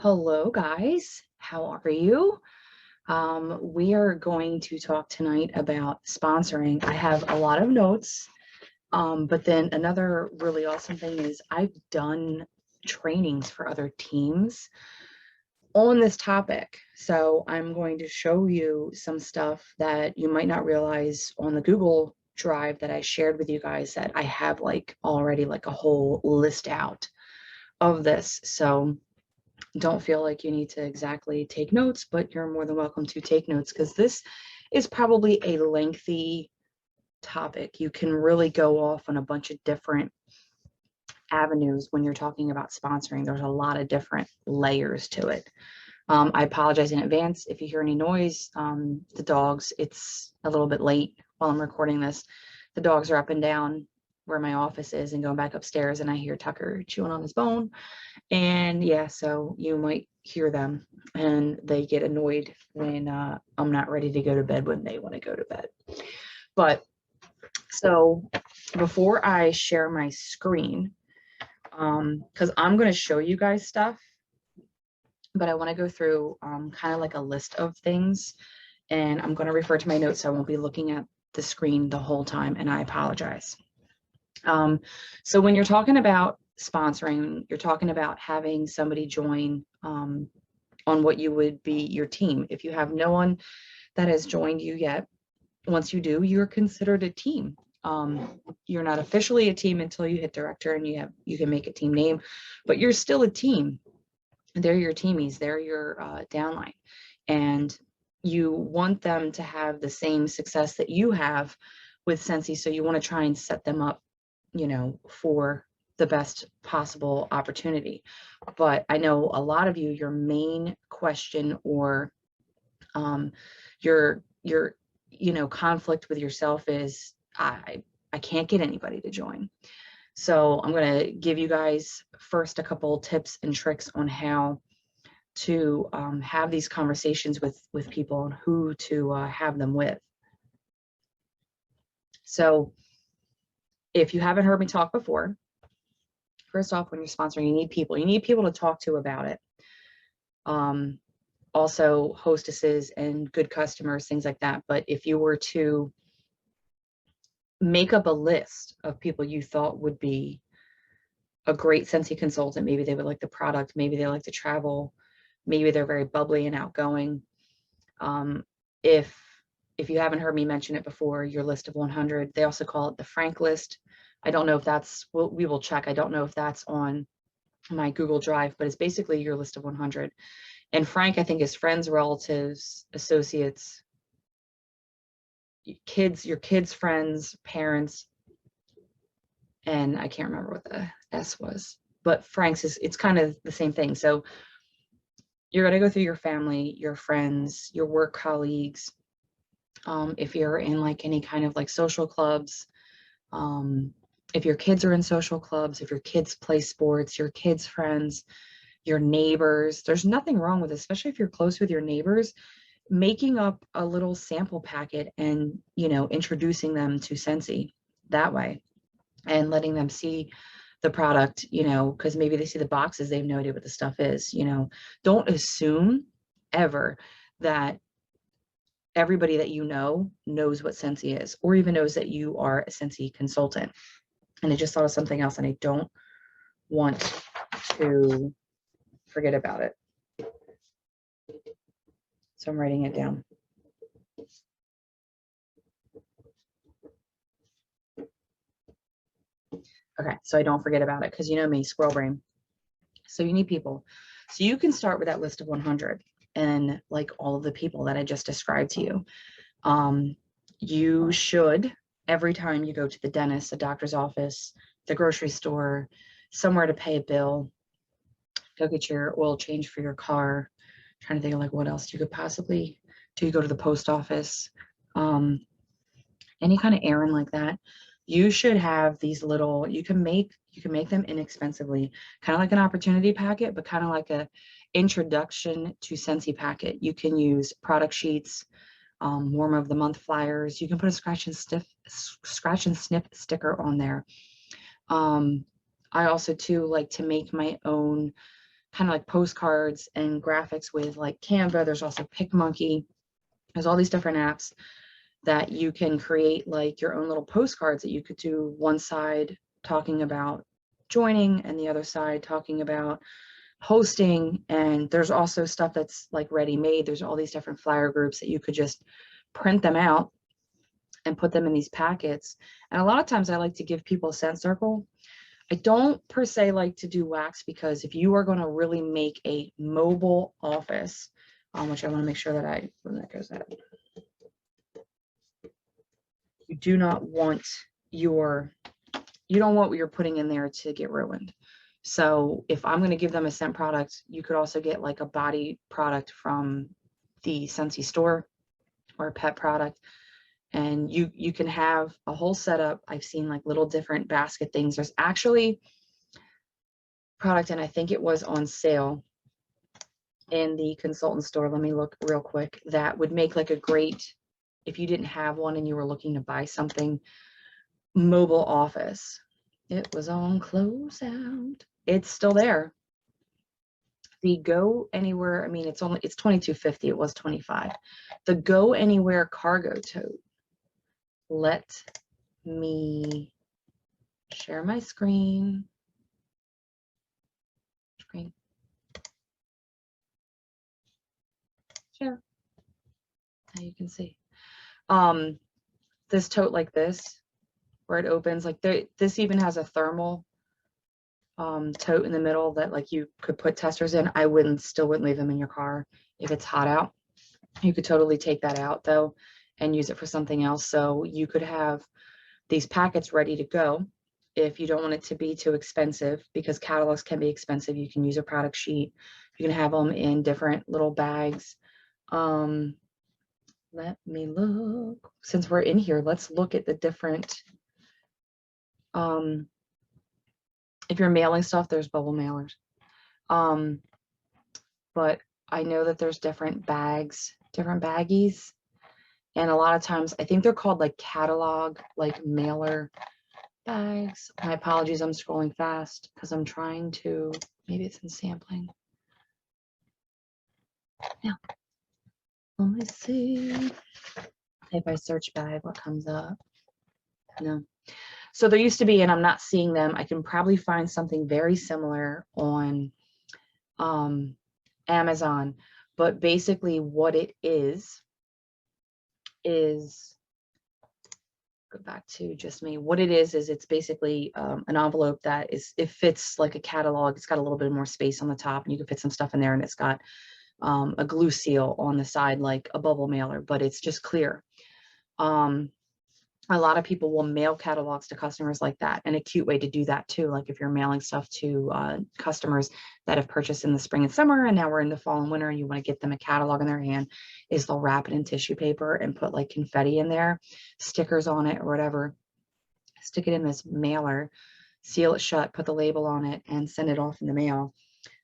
Hello, guys. How are you? We are going to talk tonight about sponsoring. I have a lot of notes, but then another really awesome thing is I've done trainings for other teams on this topic. So I'm going to show you some stuff that you might not realize on the Google Drive that I shared with you guys that I have already a whole list out of this. So don't feel like you need to exactly take notes, but you're more than welcome to take notes because this is probably a lengthy topic. You can really go off on a bunch of different avenues when you're talking about sponsoring. There's a lot of different layers to it. I apologize in advance if you hear any noise. The dogs, it's a little bit late while I'm recording this. The dogs are up and down where my office is and going back upstairs, and I hear Tucker chewing on his bone. And yeah, so you might hear them and they get annoyed when I'm not ready to go to bed when they want to go to bed. But so before I share my screen, because I'm going to show you guys stuff, but I want to go through kind of like a list of things, and I'm going to refer to my notes, so I won't be looking at the screen the whole time, and I apologize. So when you're talking about sponsoring, you're talking about having somebody join on what you would be your team. If you have no one that has joined you yet, once you do, you're considered a team. You're not officially a team until you hit director and you can make a team name, but you're still a team. They're your teamies, they're your downline, and you want them to have the same success that you have with Scentsy. So you want to try and set them up, for the best possible opportunity. But I know a lot of you, your main question or your conflict with yourself is I can't get anybody to join. So I'm going to give you guys first a couple tips and tricks on how to have these conversations with people and who to have them with. So if you haven't heard me talk before, first off, when you're sponsoring, you need people. You need people to talk to about it. Also hostesses and good customers, things like that. But if you were to make up a list of people you thought would be a great Scentsy consultant, maybe they would like the product, maybe they like to travel, maybe they're very bubbly and outgoing. If you haven't heard me mention it before, your list of 100, they also call it the Frank list. I don't know if that's, we will check. I don't know if that's on my Google Drive, but it's basically your list of 100. And Frank, I think, is friends, relatives, associates, kids, your kids' friends, parents, and I can't remember what the S was, but Frank's it's kind of the same thing. So you're going to go through your family, your friends, your work colleagues. If you're in any kind of social clubs, if your kids are in social clubs, if your kids play sports, your kids' friends, your neighbors, there's nothing wrong with it, especially if you're close with your neighbors, making up a little sample packet and, introducing them to Scentsy that way and letting them see the product, because maybe they see the boxes, they have no idea what the stuff is. Don't assume ever that everybody that knows what Scentsy is, or even knows that you are a Scentsy consultant. And I just thought of something else, and I don't want to forget about it. So I'm writing it down. Okay, so I don't forget about it, because you know me, squirrel brain. So you need people. So you can start with that list of 100 and all of the people that I just described to you. You should, every time you go to the dentist, the doctor's office, the grocery store, somewhere to pay a bill, go get your oil change for your car. I'm trying to think of what else you could possibly do. You go to the post office, any kind of errand like that. You should have these little, you can make them inexpensively, kind of like an opportunity packet, but kind of like a introduction to Scentsy packet. You can use product sheets, warm of the month flyers. You can put a scratch and snip sticker on there. I also too like to make my own kind of like postcards and graphics with like Canva. There's also PicMonkey. There's all these different apps that you can create like your own little postcards that you could do one side talking about joining and the other side talking about hosting. And there's also stuff that's like ready made. There's all these different flyer groups that you could just print them out and put them in these packets. And a lot of times I like to give people a scent circle. I don't per se like to do wax, because if you are going to really make a mobile office, which I want to make sure that when that goes out, you do not want you don't want what you're putting in there to get ruined. So if I'm going to give them a scent product, you could also get like a body product from the Scentsy store or a pet product. And you can have a whole setup. I've seen like little different basket things. There's actually product, and I think it was on sale in the consultant store. Let me look real quick. That would make like a great, if you didn't have one and you were looking to buy something, mobile office. It was on closeout. It's still there. The Go Anywhere, I mean, it's $22.50. It was $25. The Go Anywhere cargo tote. Let me share my screen. Share. Now you can see. This tote like this, where it opens, like this even has a thermal tote in the middle that like you could put testers in. I still wouldn't leave them in your car if it's hot out. You could totally take that out though and use it for something else. So you could have these packets ready to go if you don't want it to be too expensive, because catalogs can be expensive. You can use a product sheet. You can have them in different little bags. Let me look. Since we're in here, let's look at the different, if you're mailing stuff, there's bubble mailers. But I know that there's different bags, different baggies. And a lot of times, I think they're called like catalog, like mailer bags. My apologies, I'm scrolling fast because I'm trying to, maybe it's in sampling. Yeah. Let me see if I search bag, what comes up. No. So there used to be, and I'm not seeing them. I can probably find something very similar on Amazon, but basically what it is go back to just me. What it is it's basically an envelope that it fits like a catalog. It's got a little bit more space on the top, and you can fit some stuff in there, and it's got a glue seal on the side like a bubble mailer, but it's just clear. A lot of people will mail catalogs to customers like that, and a cute way to do that too, like if you're mailing stuff to customers that have purchased in the spring and summer, and now we're in the fall and winter, and you want to get them a catalog in their hand, is they'll wrap it in tissue paper and put like confetti in there, stickers on it or whatever, stick it in this mailer, seal it shut, put the label on it, and send it off in the mail,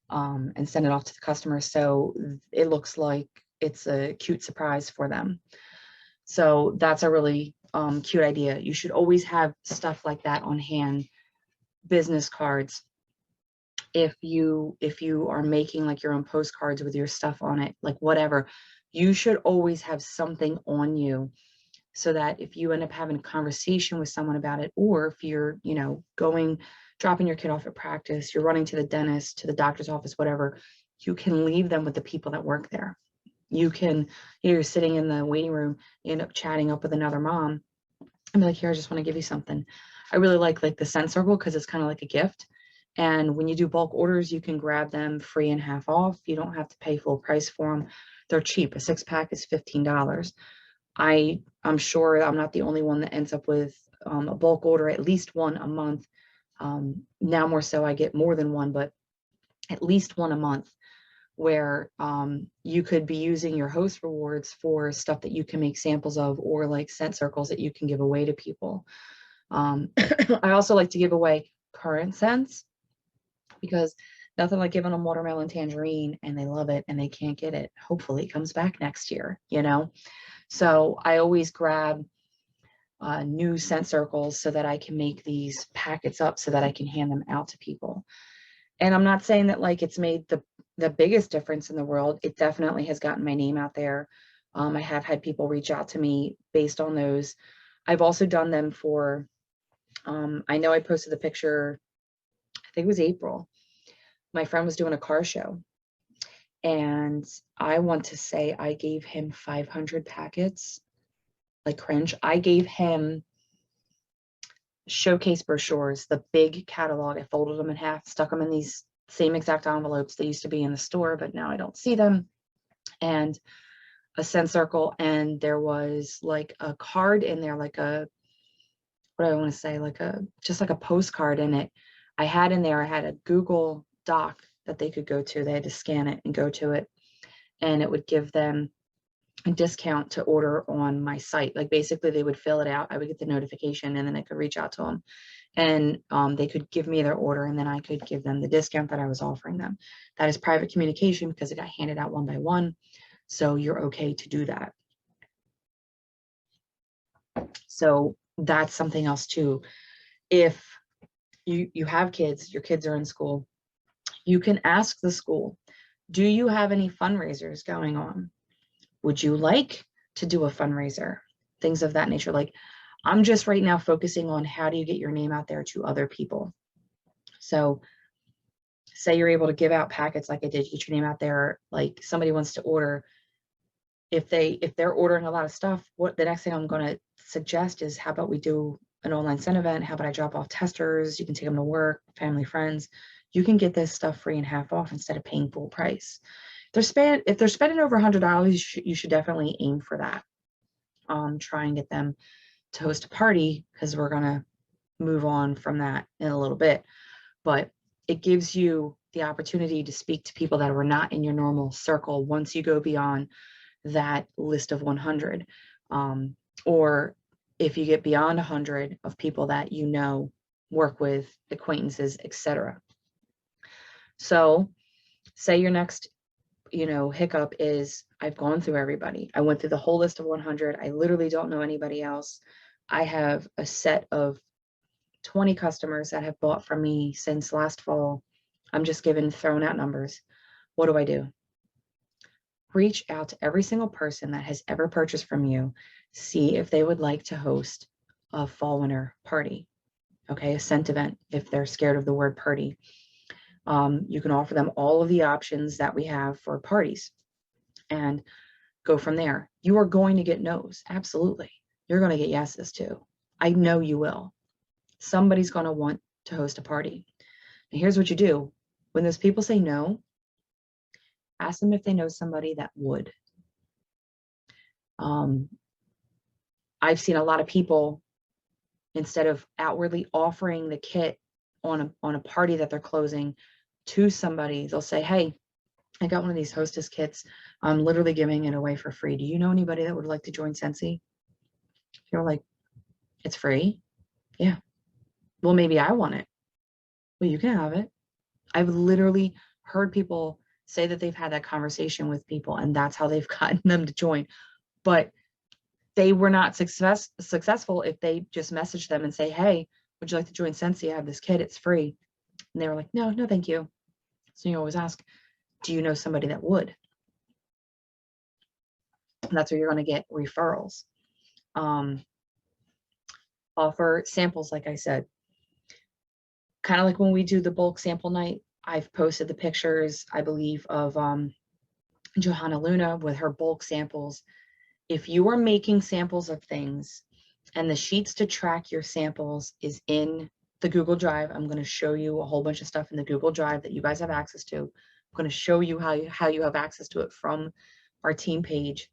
and send it off to the customer, so it looks like it's a cute surprise for them. So that's a really cute idea. You should always have stuff like that on hand. Business cards. If you are making like your own postcards with your stuff on it, like whatever, you should always have something on you, so that if you end up having a conversation with someone about it, or if you're, dropping your kid off at practice, you're running to the dentist, to the doctor's office, whatever, you can leave them with the people that work there. You can, you're sitting in the waiting room, you end up chatting up with another mom and be like, here, I just want to give you something. I really like the scent circle because it's kind of like a gift. And when you do bulk orders, you can grab them free and half off. You don't have to pay full price for them. They're cheap. A 6-pack is $15. I'm sure I'm not the only one that ends up with a bulk order, at least one a month. Now more so, I get more than one, but at least one a month, where you could be using your host rewards for stuff that you can make samples of, or like scent circles that you can give away to people. I also like to give away current scents, because nothing like giving them watermelon tangerine and they love it and they can't get it. Hopefully it comes back next year, So I always grab new scent circles so that I can make these packets up so that I can hand them out to people. And I'm not saying that like it's made the biggest difference in the world. It definitely has gotten my name out there. I have had people reach out to me based on those. I've also done them for, I know I posted the picture, I think it was April. My friend was doing a car show. And I want to say I gave him 500 packets, like cringe. I gave him showcase brochures, the big catalog. I folded them in half, stuck them in these same exact envelopes. They used to be in the store, but now I don't see them. And a scent circle. And there was like a card in there, like a, what do I want to say, like a, just like a postcard in it. I had in there, I had a Google Doc that they could go to. They had to scan it and go to it. And it would give them a discount to order on my site. Like basically they would fill it out. I would get the notification and then I could reach out to them and they could give me their order and then I could give them the discount that I was offering them. That is private communication because it got handed out one by one. So you're okay to do that. So that's something else too. If you have kids, your kids are in school, you can ask the school, do you have any fundraisers going on? Would you like to do a fundraiser? Things of that nature. Like I'm just right now focusing on how do you get your name out there to other people. So say you're able to give out packets like I did, get your name out there, like somebody wants to order. If they're ordering a lot of stuff, what the next thing I'm going to suggest is how about we do an online scent event? How about I drop off testers? You can take them to work, family, friends. You can get this stuff free and half off instead of paying full price. If they're spending over $100, you should definitely aim for that. Try and get them to host a party because we're gonna move on from that in a little bit. But it gives you the opportunity to speak to people that were not in your normal circle once you go beyond that list of 100. Or if you get beyond 100 of people that you know, work with, acquaintances, etc. So say your next hiccup is I've gone through everybody. I went through the whole list of 100. I literally don't know anybody else. I have a set of 20 customers that have bought from me since last fall. I'm just throwing out numbers. What do? Reach out to every single person that has ever purchased from you. See if they would like to host a fall winter party. Okay, a scent event if they're scared of the word party. You can offer them all of the options that we have for parties and go from there. You are going to get no's. Absolutely. You're going to get yeses too. I know you will. Somebody's going to want to host a party. And here's what you do. When those people say no, ask them if they know somebody that would. I've seen a lot of people, instead of outwardly offering the kit on a party that they're closing to somebody, they'll say, hey, I got one of these hostess kits. I'm literally giving it away for free. Do you know anybody that would like to join Scentsy? You're like, it's free? Yeah. Well, maybe I want it. Well, you can have it. I've literally heard people say that they've had that conversation with people and that's how they've gotten them to join. But they were not successful if they just messaged them and say, hey, would you like to join Scentsy? I have this kit. It's free. And they were like, no, thank you. So you always ask, do you know somebody that would? And that's where you're going to get referrals. Offer samples, like I said. Kind of like when we do the bulk sample night, I've posted the pictures, I believe, of Johanna Luna with her bulk samples. If you are making samples of things and the sheets to track your samples is in the Google Drive, I'm going to show you a whole bunch of stuff in the Google Drive that you guys have access to. I'm going to show you how you have access to it from our team page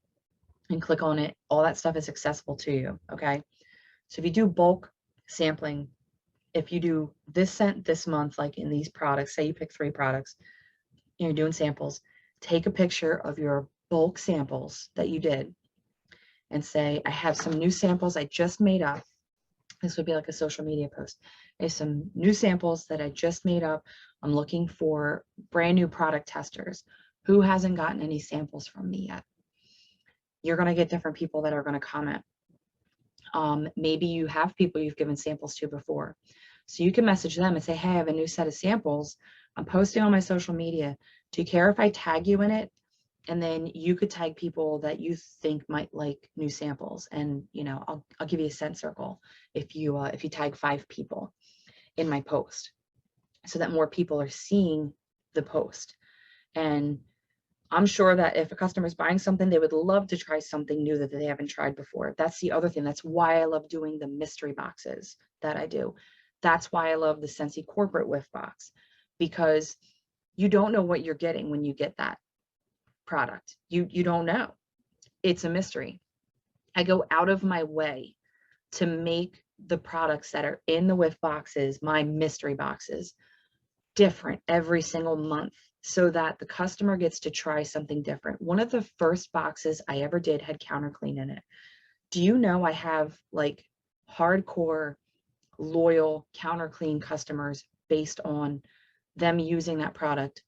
and click on it. All that stuff is accessible to you. Okay. So if you do bulk sampling, if you do this scent this month, like in these products, say you pick 3 products and you're doing samples, take a picture of your bulk samples that you did and say, I have some new samples I just made up. This would be like a social media post. I have some new samples that I just made up. I'm looking for brand new product testers. Who hasn't gotten any samples from me yet? You're going to get different people that are going to comment. Maybe you have people you've given samples to before. So you can message them and say, hey, I have a new set of samples. I'm posting on my social media. Do you care if I tag you in it? And then you could tag people that you think might like new samples. And, you know, I'll give you a scent circle if you tag 5 people in my post, so that more people are seeing the post. And I'm sure that if a customer is buying something, they would love to try something new that they haven't tried before. That's the other thing. That's why I love doing the mystery boxes that I do. That's why I love the Scentsy corporate whiff box, because you don't know what you're getting when you get that product. You don't know. It's a mystery. I go out of my way to make the products that are in the whiff boxes, my mystery boxes, different every single month, so that the customer gets to try something different. One of the first boxes I ever did had counter clean in it. Do you know I have like hardcore loyal counter clean customers based on them using that product?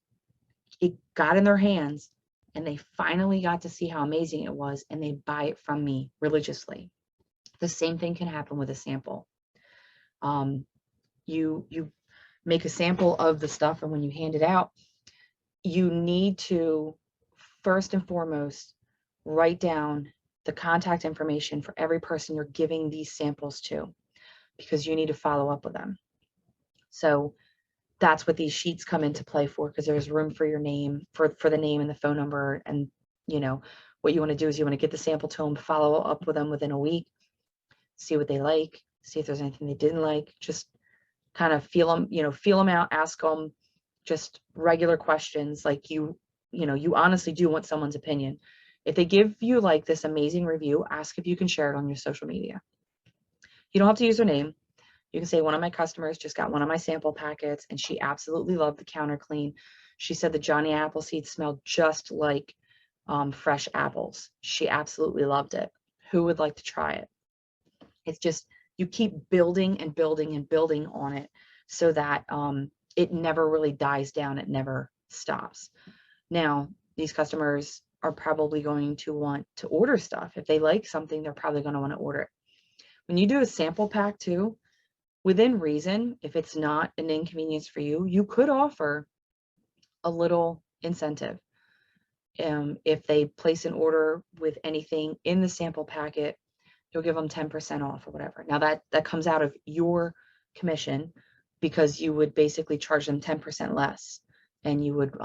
It got in their hands and they finally got to see how amazing it was, and they buy it from me religiously. The same thing can happen with a sample. You make a sample of the stuff, and when you hand it out, you need to first and foremost write down the contact information for every person you're giving these samples to, because you need to follow up with them. So that's what these sheets come into play for, because there's room for your name, for the name and the phone number. And you know what you want to do is you want to get the sample to them, follow up with them within a week, see what they like, see if there's anything they didn't like, just kind of feel them out, ask them just regular questions. Like you honestly do want someone's opinion. If they give you like this amazing review, ask if you can share it on your social media. You don't have to use their name. You can say, one of my customers just got one of my sample packets and she absolutely loved the counter clean. She said the Johnny Appleseed smelled just like fresh apples. She absolutely loved it. Who would like to try it? It's just, you keep building and building and building on it, so that it never really dies down. It never stops. Now, these customers are probably going to want to order stuff. If they like something, they're probably going to want to order it. When you do a sample pack too, within reason, if it's not an inconvenience for you, you could offer a little incentive. If they place an order with anything in the sample packet, you'll give them 10% off or whatever. Now that comes out of your commission, because you would basically charge them 10% less, and you would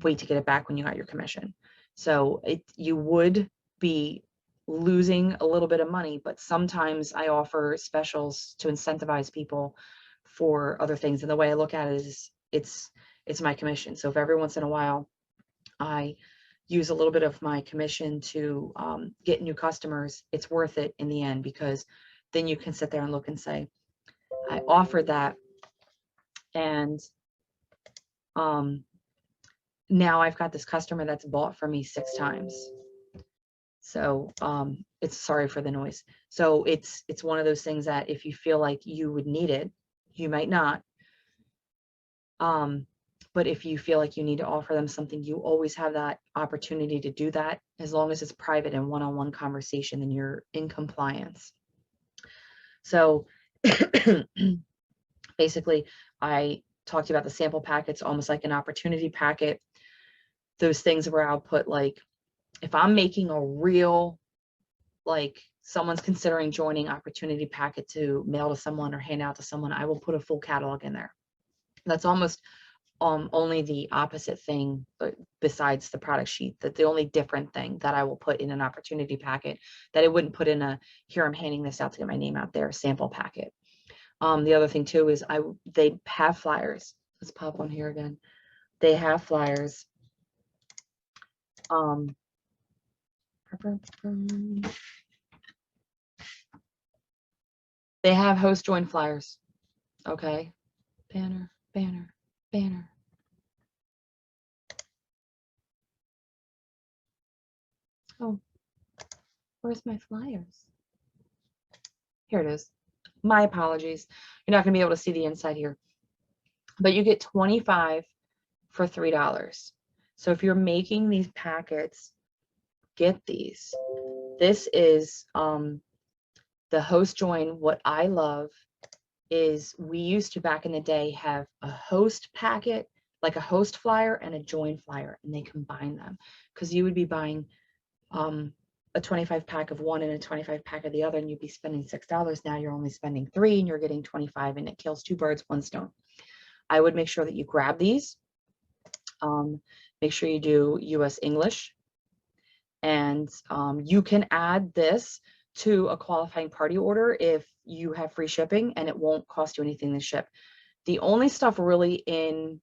wait to get it back when you got your commission. So you would be losing a little bit of money, but sometimes I offer specials to incentivize people for other things. And the way I look at it is it's my commission. So if every once in a while I use a little bit of my commission to get new customers, it's worth it in the end, because then you can sit there and look and say, I offered that, and now I've got this customer that's bought from me 6 times. So it's, sorry for the noise. So it's one of those things that if you feel like you would need it, you might not. But if you feel like you need to offer them something, you always have that opportunity to do that, as long as it's private and one-on-one conversation, and you're in compliance. So basically, I talked about the sample packets, almost like an opportunity packet. Those things where I'll put, like, if I'm making a real, like, someone's considering joining opportunity packet to mail to someone or hand out to someone, I will put a full catalog in there. That's almost only the opposite thing, but besides the product sheet, that the only different thing that I will put in an opportunity packet that I wouldn't put in a, here I'm handing this out to get my name out there, sample packet. The other thing too is they have flyers. Let's pop on here again. They have flyers. They have host join flyers. Okay. Banner, banner, banner. Oh, where's my flyers? Here it is. My apologies. You're not going to be able to see the inside here, but you get 25 for $3. So if you're making these packets, get these. This is the host join what I love is we used to back in the day have a host packet, like a host flyer and a join flyer, and they combine them because you would be buying a 25 pack of one and a 25 pack of the other, and you'd be spending $6. Now you're only spending $3 and you're getting 25, and it kills two birds, one stone. I would make sure that you grab these. Make sure you do US English, and you can add this to a qualifying party order if you have free shipping, and it won't cost you anything to ship. The only stuff really in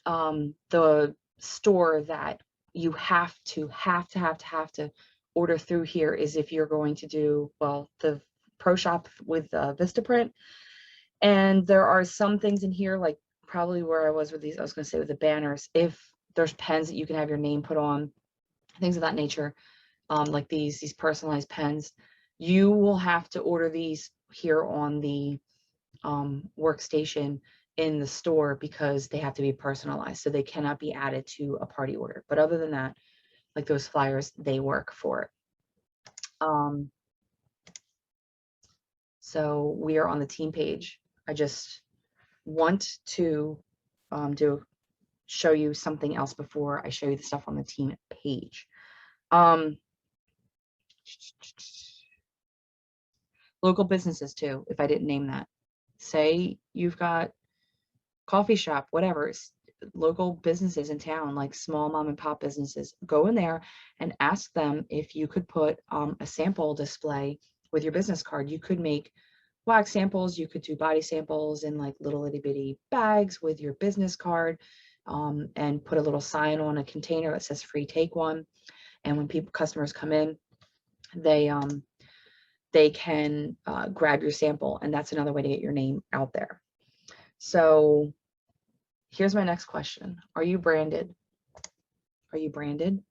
the store that you have to order through here is if you're going to do, well, the Pro Shop with Vistaprint. And there are some things in here, like probably where I was with these, I was going to say with the banners, if there's pens that you can have your name put on, things of that nature, like these personalized pens, you will have to order these here on the workstation in the store because they have to be personalized, so they cannot be added to a party order. But other than that, like those flyers, they work for it. So we are on the team page. I just want to show you something else before I show you the stuff on the team page. Local businesses too, if I didn't name that. Say you've got coffee shop, whatever, local businesses in town, like small mom and pop businesses, go in there and ask them if you could put a sample display with your business card. You could make wax samples, you could do body samples in like little itty bitty bags with your business card, and put a little sign on a container that says free, take one. And when customers come in, they can grab your sample, and that's another way to get your name out there. So here's my next question. Are you branded? Are you branded?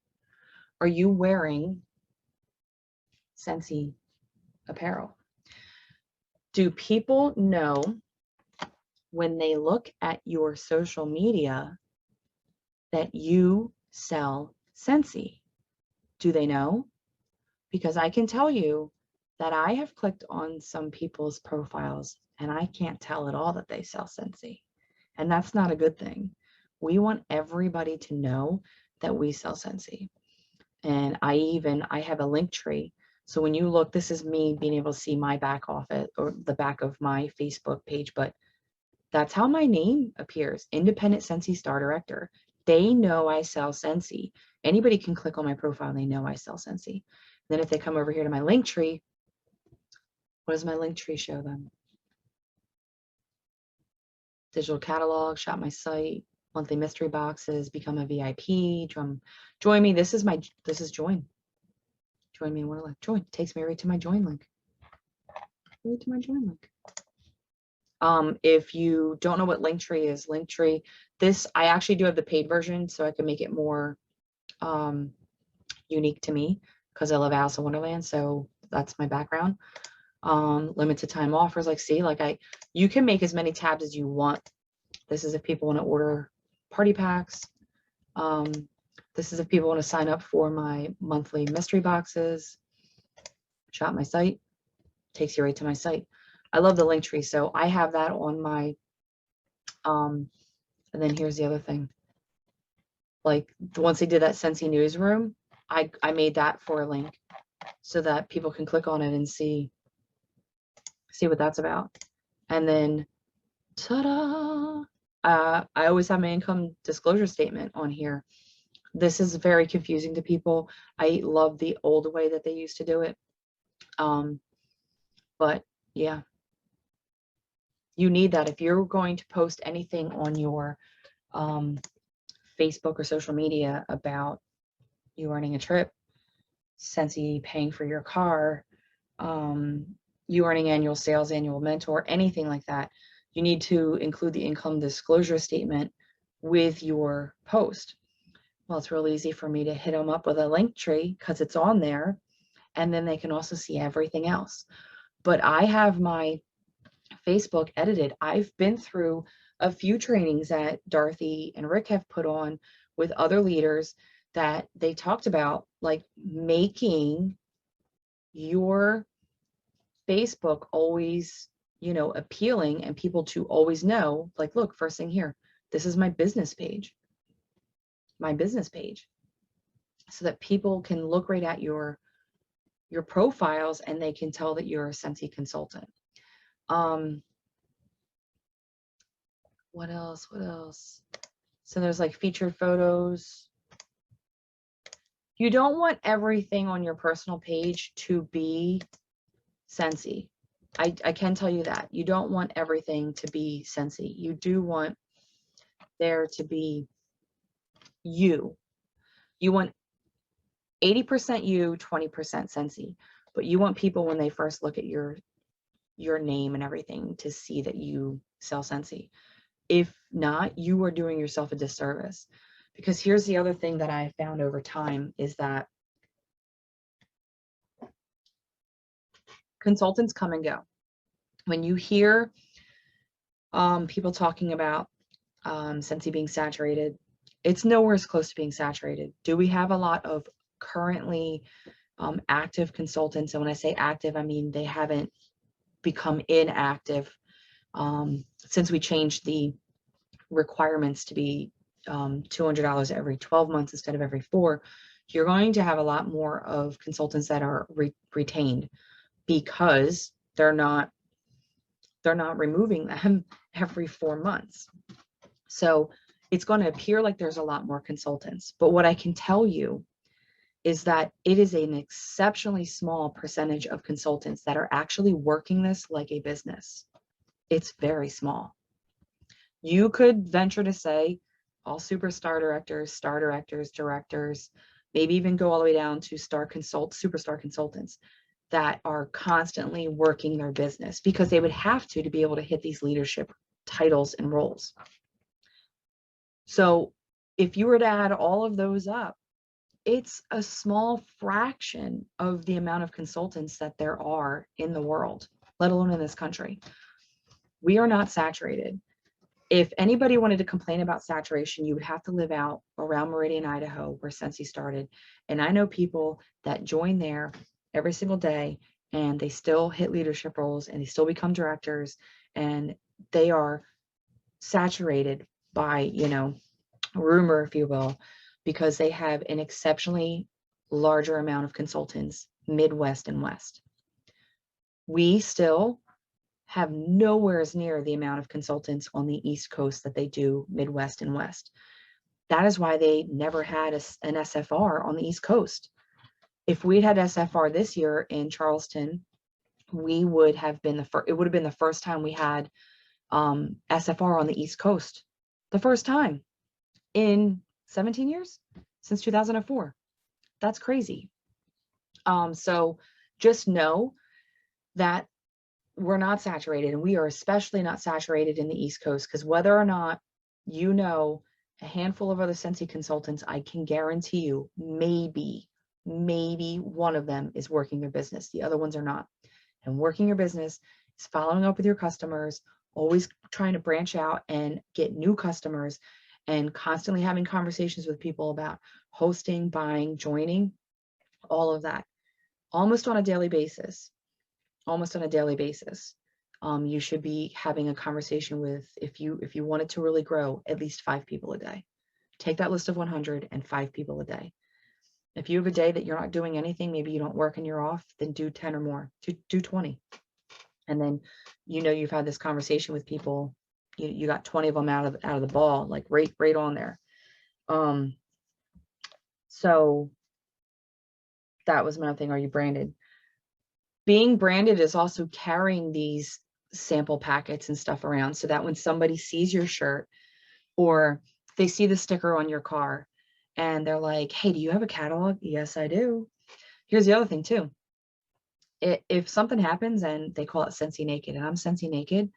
Are you wearing Scentsy apparel? Do people know when they look at your social media that you sell Scentsy? Do they know? Because I can tell you that I have clicked on some people's profiles and I can't tell at all that they sell Scentsy. And that's not a good thing. We want everybody to know that we sell Scentsy. And I have a link tree. So when you look, this is me being able to see my back off it, or the back of my Facebook page, but that's how my name appears. Independent Scentsy Star Director. They know I sell Scentsy. Anybody can click on my profile and they know I sell Scentsy. Then if they come over here to my link tree, what does my link tree show them? Digital catalog, shop my site, monthly mystery boxes, become a VIP, join me. This is join. Join me in Wonderland. Join. Takes me right to my join link. Right to my join link. If you don't know what Linktree is, Linktree, this, I actually do have the paid version so I can make it more unique to me because I love Alice in Wonderland, so that's my background. Limited time offers, like see, like you can make as many tabs as you want. This is if people want to order party packs. This is if people want to sign up for my monthly mystery boxes. Shop my site, takes you right to my site. I love the link tree, so I have that on my, and then here's the other thing. Like once they did that Scentsy newsroom, I made that for a link so that people can click on it and see what that's about. And then, ta-da! I always have my income disclosure statement on here. This is very confusing to people. I love the old way that they used to do it. But yeah, you need that if you're going to post anything on your Facebook or social media about you earning a trip, Scentsy paying for your car, you earning annual sales, annual mentor, anything like that. You need to include the income disclosure statement with your post. Well, it's real easy for me to hit them up with a link tree because it's on there, and then they can also see everything else. But I have my Facebook edited. I've been through a few trainings that Dorothy and Rick have put on with other leaders that they talked about, like making your Facebook always you know, appealing and people to always know, like, look, first thing here, this is my business page, so that people can look right at your profiles and they can tell that you're a Scentsy consultant. What else? So there's like featured photos. You don't want everything on your personal page to be Scentsy. I can tell you that. You don't want everything to be Scentsy. You do want there to be you. You want 80% you, 20% Scentsy. But you want people, when they first look at your name and everything, to see that you sell Scentsy. If not, you are doing yourself a disservice. Because here's the other thing that I found over time is that consultants come and go. When you hear people talking about Scentsy being saturated, it's nowhere as close to being saturated. Do we have a lot of currently active consultants? And when I say active, I mean they haven't become inactive since we changed the requirements to be $200 every 12 months instead of every 4. You're going to have a lot more of consultants that are retained because they're not removing them every 4 months. So it's going to appear like there's a lot more consultants. But what I can tell you is that it is an exceptionally small percentage of consultants that are actually working this like a business. It's very small. You could venture to say all superstar directors, star directors, maybe even go all the way down to superstar consultants that are constantly working their business because they would have to be able to hit these leadership titles and roles. So if you were to add all of those up, it's a small fraction of the amount of consultants that there are in the world, let alone in this country. We are not saturated. If anybody wanted to complain about saturation, you would have to live out around Meridian, Idaho, where Scentsy started. And I know people that join there every single day and they still hit leadership roles and they still become directors and they are saturated by, you know, rumor, if you will, because they have an exceptionally larger amount of consultants, Midwest and West. We still have nowhere near the amount of consultants on the East Coast that they do Midwest and West. That is why they never had an SFR on the East Coast. If we'd had SFR this year in Charleston, we would have been it would have been the first time we had SFR on the East Coast. The first time in 17 years, since 2004. That's crazy. So just know that we're not saturated, and we are especially not saturated in the East Coast, because whether or not you know a handful of other Scentsy consultants, I can guarantee you maybe one of them is working their business. The other ones are not. And working your business is following up with your customers, always trying to branch out and get new customers, and constantly having conversations with people about hosting, buying, joining, all of that, almost on a daily basis. You should be having a conversation with, if you wanted to really grow, at least 5 people a day. Take that list of 100 and 5 people a day. If you have a day that you're not doing anything, maybe you don't work and you're off, then do 10 or more, do 20. And then, you know, you've had this conversation with people, you got 20 of them out of the ball, like right on there. So that was my thing. Are you branded? Being branded is also carrying these sample packets and stuff around so that when somebody sees your shirt or they see the sticker on your car and they're like, hey, do you have a catalog? Yes, I do. Here's the other thing too. If something happens and they call it Scentsy Naked and I'm Scentsy Naked,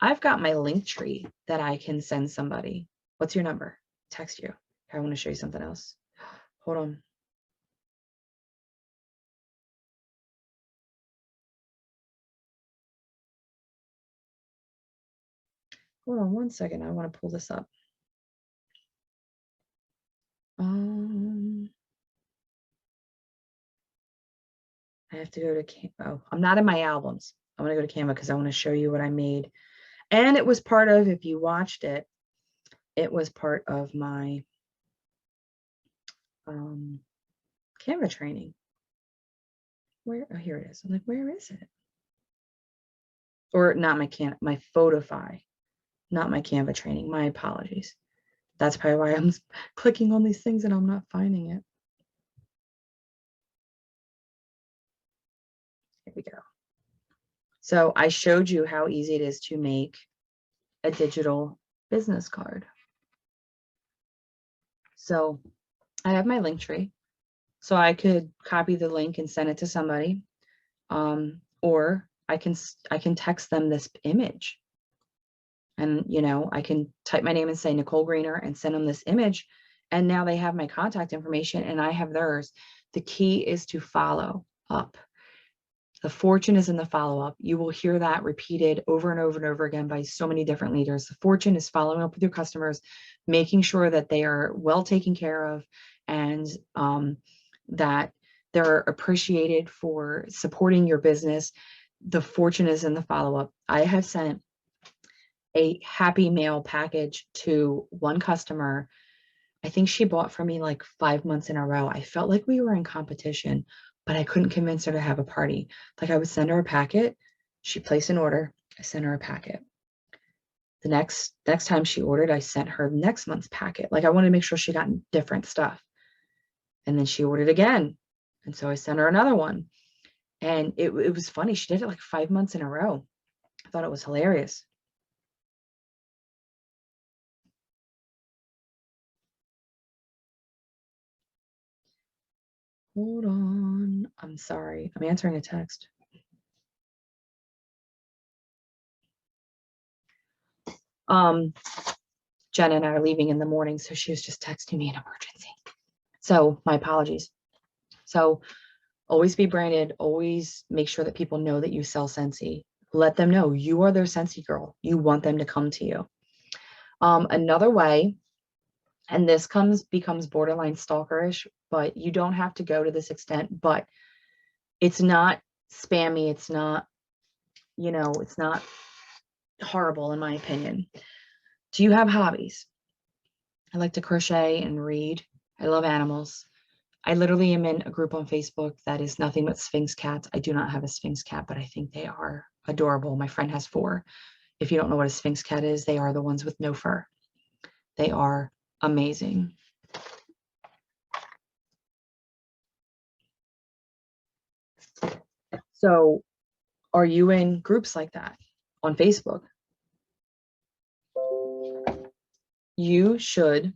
I've got my link tree that I can send somebody. What's your number? Text you. I want to show you something else. Hold on. Hold on 1 second. I want to pull this up. I have to go to, oh, I'm not in my albums. I'm going to go to Canva because I want to show you what I made. And it was part of, if you watched it, it was part of my Canva training. Where, oh, here it is. I'm like, where is it? Or not my my Photofy, not my Canva training. My apologies. That's probably why I'm clicking on these things and I'm not finding it. Here we go. So I showed you how easy it is to make a digital business card. So I have my link tree. So I could copy the link and send it to somebody. Or I can text them this image. And, you know, I can type my name and say Nicole Greener and send them this image. And now they have my contact information and I have theirs. The key is to follow up. The fortune is in the follow-up. You will hear that repeated over and over and over again by so many different leaders. The fortune is following up with your customers, making sure that they are well taken care of and that they're appreciated for supporting your business. The fortune is in the follow-up. I have sent a happy mail package to one customer. I think she bought from me like 5 months in a row. I felt like we were in competition, but I couldn't convince her to have a party. Like I would send her a packet, she placed an order, I sent her a packet. The next time she ordered, I sent her next month's packet. Like I wanted to make sure she got different stuff. And then she ordered again. And so I sent her another one. And it was funny. She did it like 5 months in a row. I thought it was hilarious. Hold on. I'm sorry. I'm answering a text. Jen and I are leaving in the morning, so she was just texting me an emergency. So my apologies. So always be branded. Always make sure that people know that you sell Scentsy. Let them know you are their Scentsy girl. You want them to come to you. Another way, and this becomes borderline stalkerish, but you don't have to go to this extent, but it's not spammy. It's not, you know, it's not horrible in my opinion. Do you have hobbies? I like to crochet and read. I love animals. I literally am in a group on Facebook that is nothing but Sphinx cats. I do not have a Sphinx cat, but I think they are adorable. My friend has 4. If you don't know what a Sphinx cat is, they are the ones with no fur. They are amazing. So are you in groups like that on Facebook? You should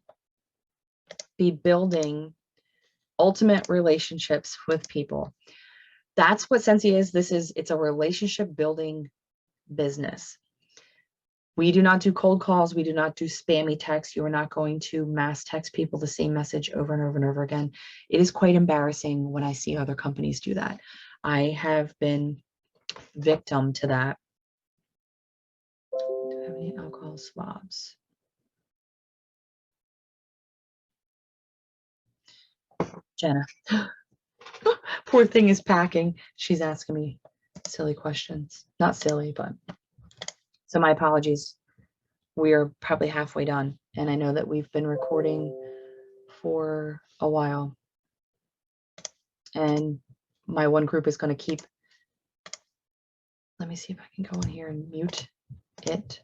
be building ultimate relationships with people. That's what Scentsy is. It's a relationship building business. We do not do cold calls. We do not do spammy texts. You are not going to mass text people the same message over and over and over again. It is quite embarrassing when I see other companies do that. I have been victim to that. Do I have any alcohol swabs? Jenna. Poor thing is packing. She's asking me silly questions. Not silly, but so my apologies. We are probably halfway done. And I know that we've been recording for a while. And my one group is going to keep. Let me see if I can go in here and mute it.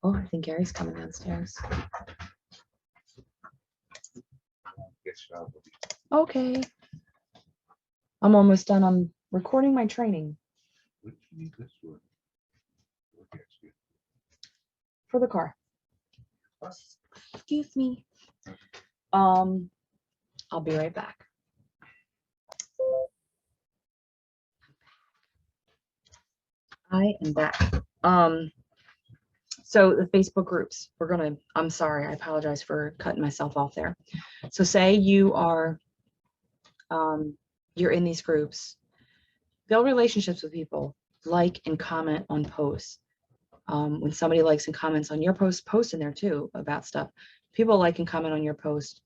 Oh, I think Gary's coming downstairs. Okay. I'm almost done. I'm recording my training. What do you need this for? For the car. Excuse me. I'll be right back. I am back. So the Facebook groups, I'm sorry, I apologize for cutting myself off there. So say you are, you're in these groups, build relationships with people, like and comment on posts. When somebody likes and comments on your post in there too about stuff. People like and comment on your post.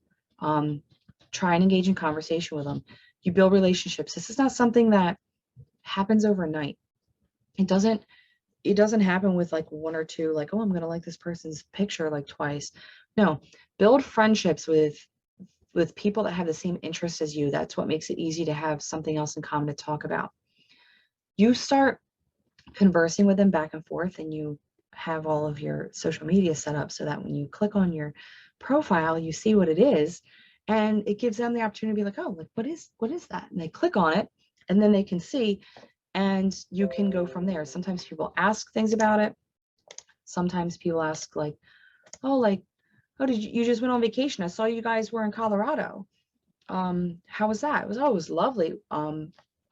Try and engage in conversation with them. You build relationships. This is not something that happens overnight. It doesn't happen with like one or two, like, oh, I'm going to like this person's picture like twice. No, build friendships with people that have the same interests as you. That's what makes it easy to have something else in common to talk about. You start conversing with them back and forth, and you have all of your social media set up so that when you click on your profile, you see what it is, and it gives them the opportunity to be like, oh, like what is that? And they click on it, and then they can see, and you can go from there. Sometimes people ask things about it. Sometimes people ask like, oh, did you just went on vacation? I saw you guys were in Colorado. How was that? It was lovely.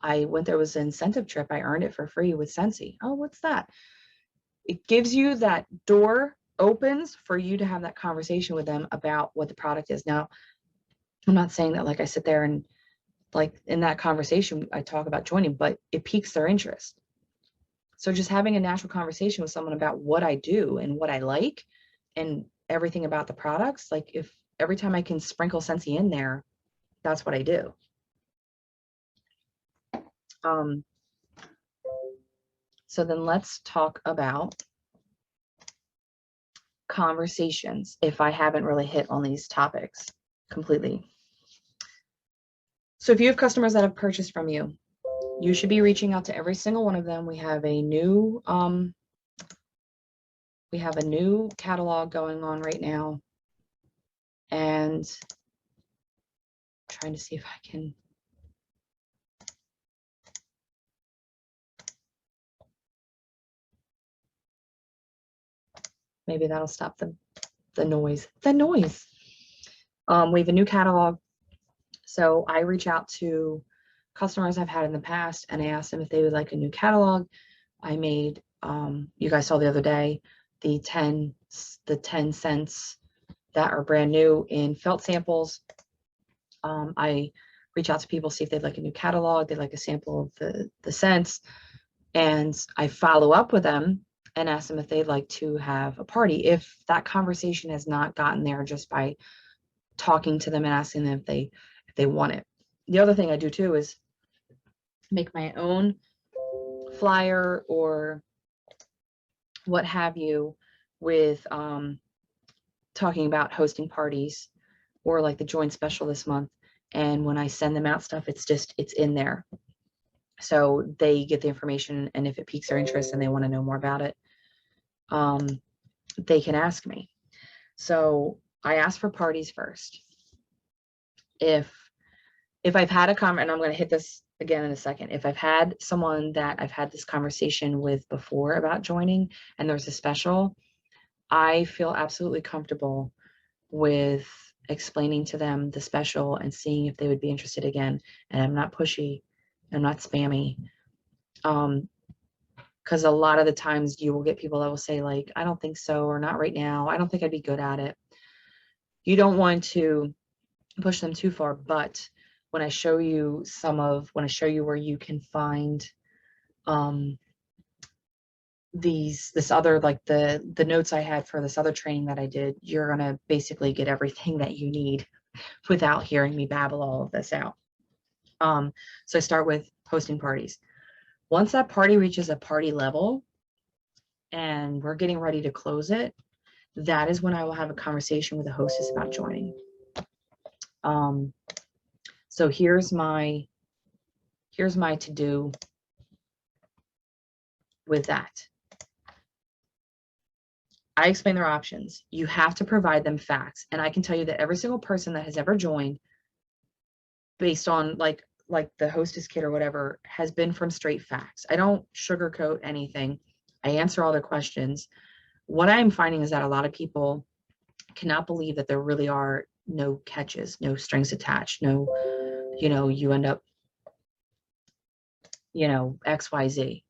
I went there, was an incentive trip. I earned it for free with Scentsy. Oh, what's that? It gives you that door opens for you to have that conversation with them about what the product is. Now, I'm not saying that like I sit there and like in that conversation, I talk about joining, but it piques their interest. So just having a natural conversation with someone about what I do and what I like and everything about the products, like if every time I can sprinkle Scentsy in there, that's what I do. So then let's talk about conversations if I haven't really hit on these topics completely. So if you have customers that have purchased from you, you should be reaching out to every single one of them. We have a new catalog going on right now, and I'm trying to see if I can maybe that'll stop the noise. We have a new catalog. So I reach out to customers I've had in the past, and I ask them if they would like a new catalog. I made, you guys saw the other day, the 10 scents that are brand new in felt samples. I reach out to people, see if they'd like a new catalog, they'd like a sample of the scents, and I follow up with them and ask them if they'd like to have a party. If that conversation has not gotten there just by talking to them and asking them if they want it. The other thing I do too is make my own flyer or what have you with talking about hosting parties or like the joint special this month. And when I send them out stuff, it's in there. So they get the information, and if it piques their interest and they want to know more about it, they can ask me. So I ask for parties first. If I've had and I'm going to hit this again in a second, if I've had someone that I've had this conversation with before about joining and there's a special, I feel absolutely comfortable with explaining to them the special and seeing if they would be interested again. And I'm not pushy, I'm not spammy. Because a lot of the times you will get people that will say like, I don't think so, or not right now. I don't think I'd be good at it. You don't want to push them too far, but when I show you where you can find this other, like the notes I had for this other training that I did, you're gonna basically get everything that you need without hearing me babble all of this out. So I start with hosting parties. Once that party reaches a party level and we're getting ready to close it, that is when I will have a conversation with the hostess about joining. So here's my to-do with that. I explain their options. You have to provide them facts. And I can tell you that every single person that has ever joined based on like the hostess kit or whatever has been from straight facts. I don't sugarcoat anything. I answer all their questions. What I'm finding is that a lot of people cannot believe that there really are no catches, no strings attached, no, you end up, XYZ.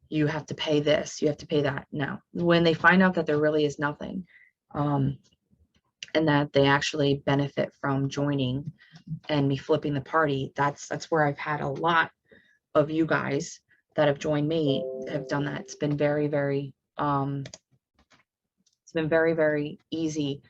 You have to pay this, you have to pay that. No, when they find out that there really is nothing, and that they actually benefit from joining and me flipping the party, that's where I've had a lot of you guys that have joined me have done that. It's been very, very, very easy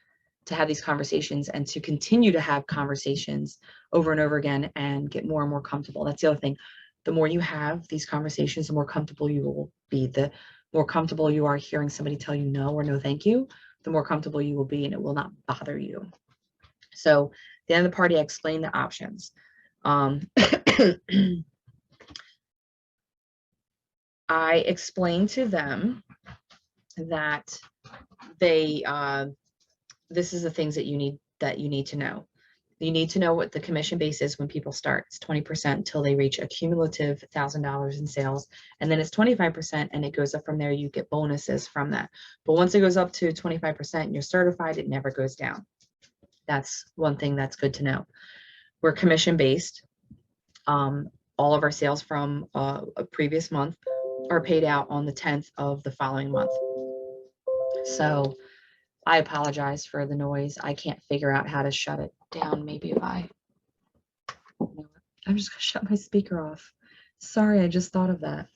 to have these conversations and to continue to have conversations over and over again and get more and more comfortable. That's the other thing. The more you have these conversations, the more comfortable you will be. The more comfortable you are hearing somebody tell you no or no thank you, the more comfortable you will be, and it will not bother you. So at the end of the party, I explained the options. I explained to them that they this is the things that you need to know. You need to know what the commission base is when people start. It's 20% until they reach a cumulative $1,000 in sales, and then it's 25%, and it goes up from there. You get bonuses from that. But once it goes up to 25% and you're certified, it never goes down. That's one thing that's good to know. We're commission based. All of our sales from a previous month are paid out on the 10th of the following month. So I apologize for the noise. I can't figure out how to shut it down. Maybe if I'm just gonna shut my speaker off. Sorry, I just thought of that.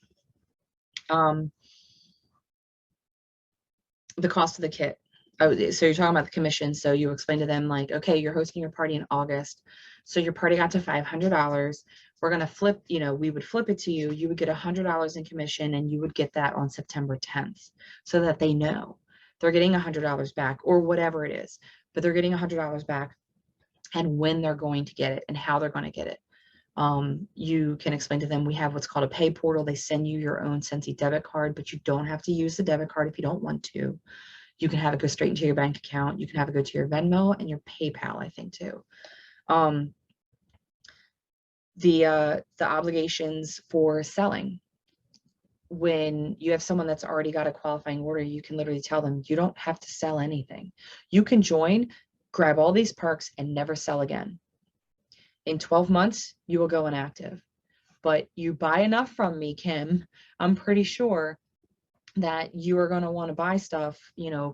The cost of the kit. Oh, so you're talking about the commission. So you explain to them like, okay, you're hosting your party in August. So your party got to $500. We're going to flip, we would flip it to you. You would get $100 in commission, and you would get that on September 10th, so that they know they're getting $100 back or whatever it is, but they're getting $100 back, and when they're going to get it and how they're going to get it. You can explain to them, we have what's called a pay portal. They send you your own Scentsy debit card, but you don't have to use the debit card if you don't want to. You can have it go straight into your bank account. You can have it go to your Venmo and your PayPal, I think, too. The obligations for selling. When you have someone that's already got a qualifying order, you can literally tell them, you don't have to sell anything. You can join, grab all these perks, and never sell again. In 12 months, you will go inactive. But you buy enough from me, Kim, I'm pretty sure that you are going to want to buy stuff,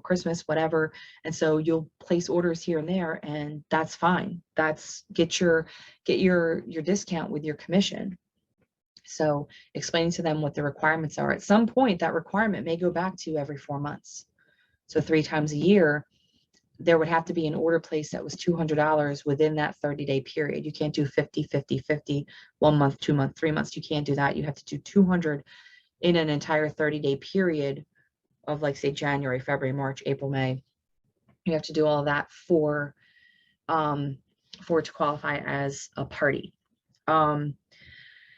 Christmas, whatever. And so you'll place orders here and there, and that's fine. That's get your discount with your commission. So explaining to them what the requirements are. At some point, that requirement may go back to every 4 months. So 3 times a year, there would have to be an order place that was $200 within that 30-day period. You can't do 50, 50, 50, 1 month, 2 months, 3 months. You can't do that. You have to do 200 in an entire 30-day period of, like, say, January, February, March, April, May. You have to do all of that for it to qualify as a party.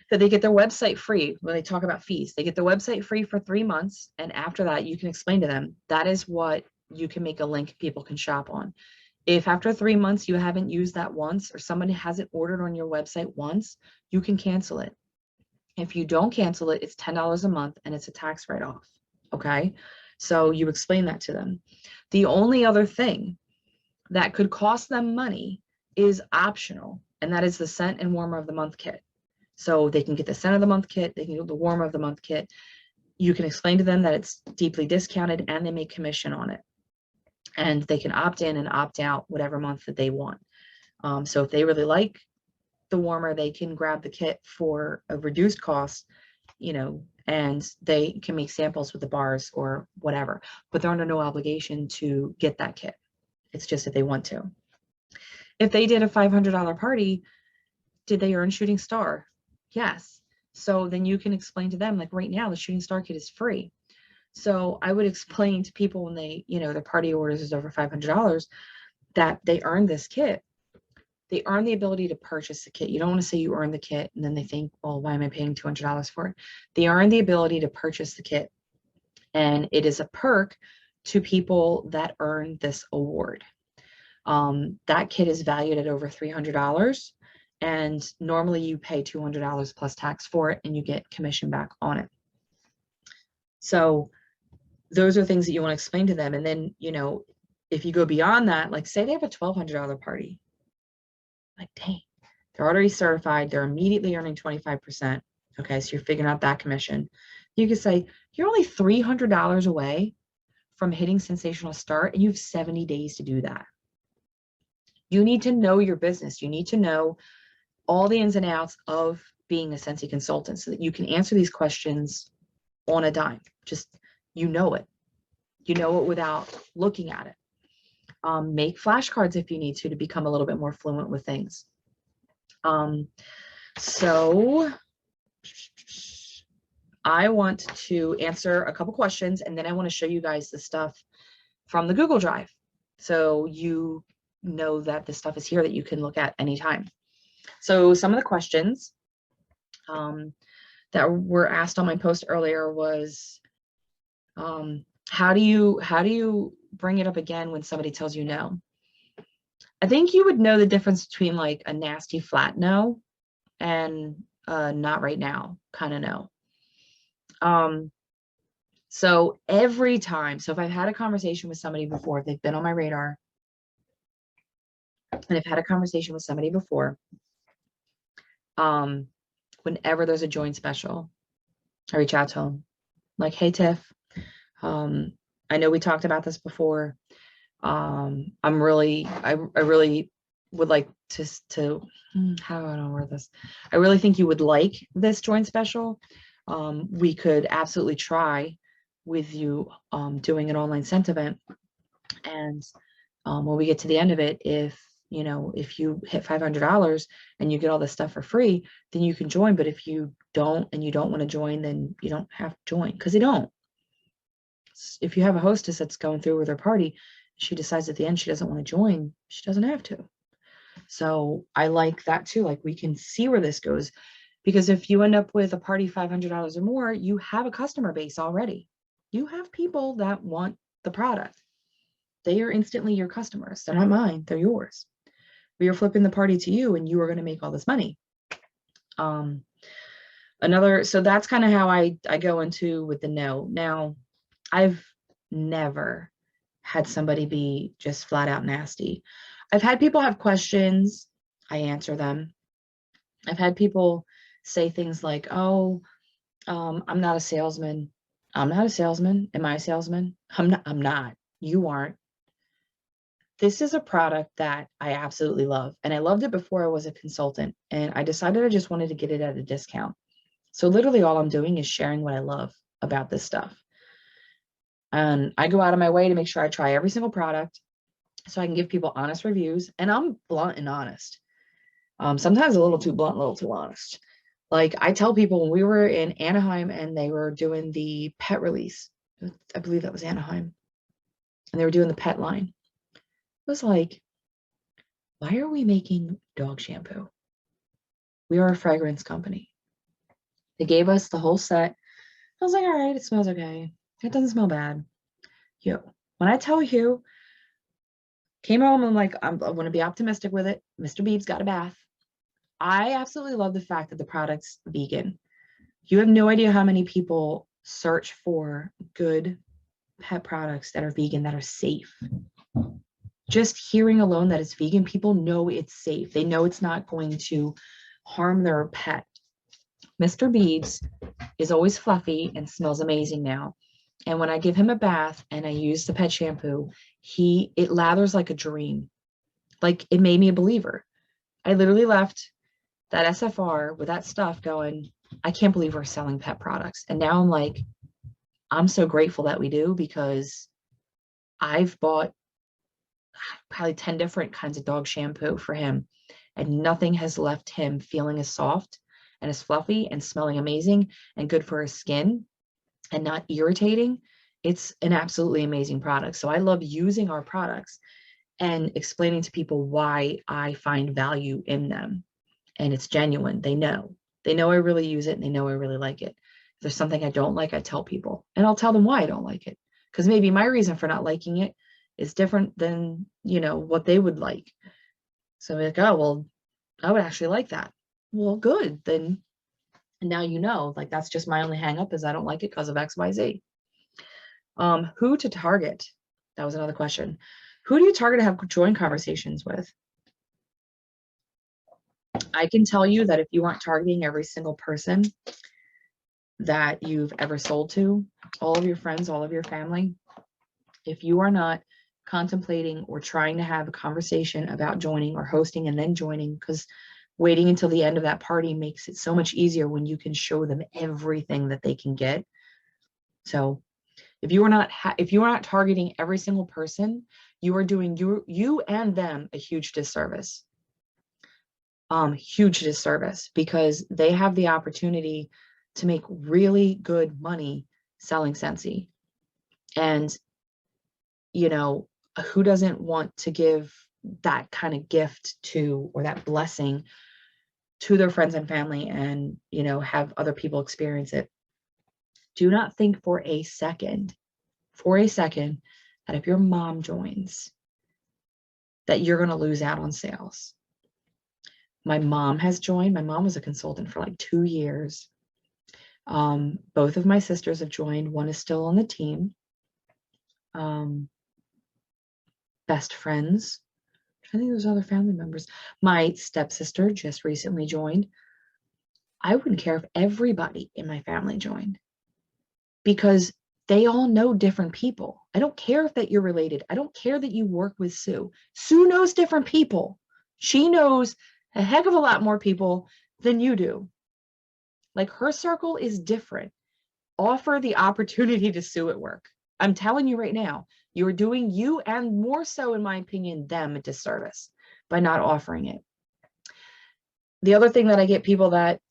So they get their website free. When they talk about fees, they get their website free for 3 months. And after that, you can explain to them, that is what you can make a link people can shop on. If after 3 months you haven't used that once, or somebody hasn't ordered on your website once, you can cancel it. If you don't cancel it, it's $10 a month, and it's a tax write-off. Okay. So you explain that to them. The only other thing that could cost them money is optional, and that is the scent and warmer of the month kit. So they can get the scent of the month kit, they can get the warmer of the month kit. You can explain to them that it's deeply discounted, and they make commission on it. And they can opt in and opt out whatever month that they want. So if they really like the warmer, they can grab the kit for a reduced cost, and they can make samples with the bars or whatever, but they're under no obligation to get that kit. It's just if they want to. If they did a $500 party, did they earn Shooting Star? Yes. So then you can explain to them, like, right now the Shooting Star kit is free. So I would explain to people when they, their party orders is over $500, that they earned this kit. They earn the ability to purchase the kit. You don't want to say you earn the kit and then they think, well, why am I paying $200 for it? They earn the ability to purchase the kit. And it is a perk to people that earn this award. That kit is valued at over $300. And normally you pay $200 plus tax for it, and you get commission back on it. So those are things that you want to explain to them. And then, if you go beyond that, like say they have a $1,200 party, like, dang, they're already certified. They're immediately earning 25%. Okay. So you're figuring out that commission. You can say, you're only $300 away from hitting sensational start, and you have 70 days to do that. You need to know your business. You need to know all the ins and outs of being a Scentsy consultant, so that you can answer these questions on a dime. Just, it without looking at it. Make flashcards if you need to become a little bit more fluent with things. So I want to answer a couple questions, and then I want to show you guys the stuff from the Google Drive. So you know that the stuff is here that you can look at anytime. So some of the questions that were asked on my post earlier was, how do you bring it up again when somebody tells you no? I think you would know the difference between like a nasty flat no and not right now kind of no. So every time, so if I've had a conversation with somebody before, if they've been on my radar, and I've had a conversation with somebody before, whenever there's a joint special, I reach out to them like, hey, Tiff, I know we talked about this before. I really would like to how do I want to word this? I really think you would like this joint special. We could absolutely try with you doing an online scent event. And when we get to the end of it, if you hit $500 and you get all this stuff for free, then you can join. But if you don't and you don't want to join, then you don't have to join, because they don't. If you have a hostess that's going through with her party, she decides at the end she doesn't want to join, she doesn't have to. So I like that too. Like, we can see where this goes, because if you end up with a party $500 or more, you have a customer base already. You have people that want the product. They are instantly your customers. They're not mine, they're yours. We are flipping the party to you, and you are going to make all this money. So that's kind of how I go into with the no. Now, I've never had somebody be just flat out nasty. I've had people have questions, I answer them. I've had people say things like, oh, I'm not a salesman. I'm not a salesman. Am I a salesman? I'm not. You aren't. This is a product that I absolutely love. And I loved it before I was a consultant. And I decided I just wanted to get it at a discount. So literally all I'm doing is sharing what I love about this stuff. And I go out of my way to make sure I try every single product so I can give people honest reviews. And I'm blunt and honest. Sometimes a little too blunt, a little too honest. Like, I tell people, when we were in Anaheim and they were doing the pet release, I believe that was Anaheim, and they were doing the pet line. It was like, why are we making dog shampoo? We are a fragrance company. They gave us the whole set. I was like, all right, it smells okay. It doesn't smell bad. When I tell you, came home, I'm like, I'm going to be optimistic with it. Mr. Beeb's got a bath. I absolutely love the fact that the product's vegan. You have no idea how many people search for good pet products that are vegan, that are safe. Just hearing alone that it's vegan, people know it's safe. They know it's not going to harm their pet. Mr. Beeb's is always fluffy and smells amazing now. And when I give him a bath and I use the pet shampoo, it lathers like a dream. Like, it made me a believer. I literally left that SFR with that stuff going, I can't believe we're selling pet products. And now I'm like, I'm so grateful that we do, because I've bought probably 10 different kinds of dog shampoo for him, and nothing has left him feeling as soft and as fluffy and smelling amazing and good for his skin and not irritating. It's an absolutely amazing product. So I love using our products and explaining to people why I find value in them. And it's genuine. They know I really use it, and they know I really like it. If there's something I don't like, I tell people, and I'll tell them why I don't like it, because maybe my reason for not liking it is different than, what they would like. So I'm like, oh, well, I would actually like that. Well, good. Then now, like, that's just my only hang up, is I don't like it because of XYZ. Who to target? That was another question. Who do you target to have joint conversations with? I can tell you that if you aren't targeting every single person that you've ever sold to, all of your friends, all of your family, if you are not contemplating or trying to have a conversation about joining or hosting and then joining, because waiting until the end of that party makes it so much easier when you can show them everything that they can get. So if you are not targeting every single person, you are doing you and them a huge disservice. Huge disservice, because they have the opportunity to make really good money selling Scentsy. And, you know, who doesn't want to give that kind of gift to, or that blessing to their friends and family, and, you know, have other people experience it? Do not think for a second, that if your mom joins, that you're going to lose out on sales. My mom has joined. My mom was a consultant for like 2 years. Both of my sisters have joined. One is still on the team. Best friends. I think there's other family members. My stepsister just recently joined. I wouldn't care if everybody in my family joined, because they all know different people. I don't care if that you're related. I don't care that you work with Sue. Sue knows different people. She knows a heck of a lot more people than you do. Like, her circle is different. Offer the opportunity to Sue at work. I'm telling you right now, you are doing you, and more so, in my opinion, them, a disservice by not offering it. The other thing that I get people that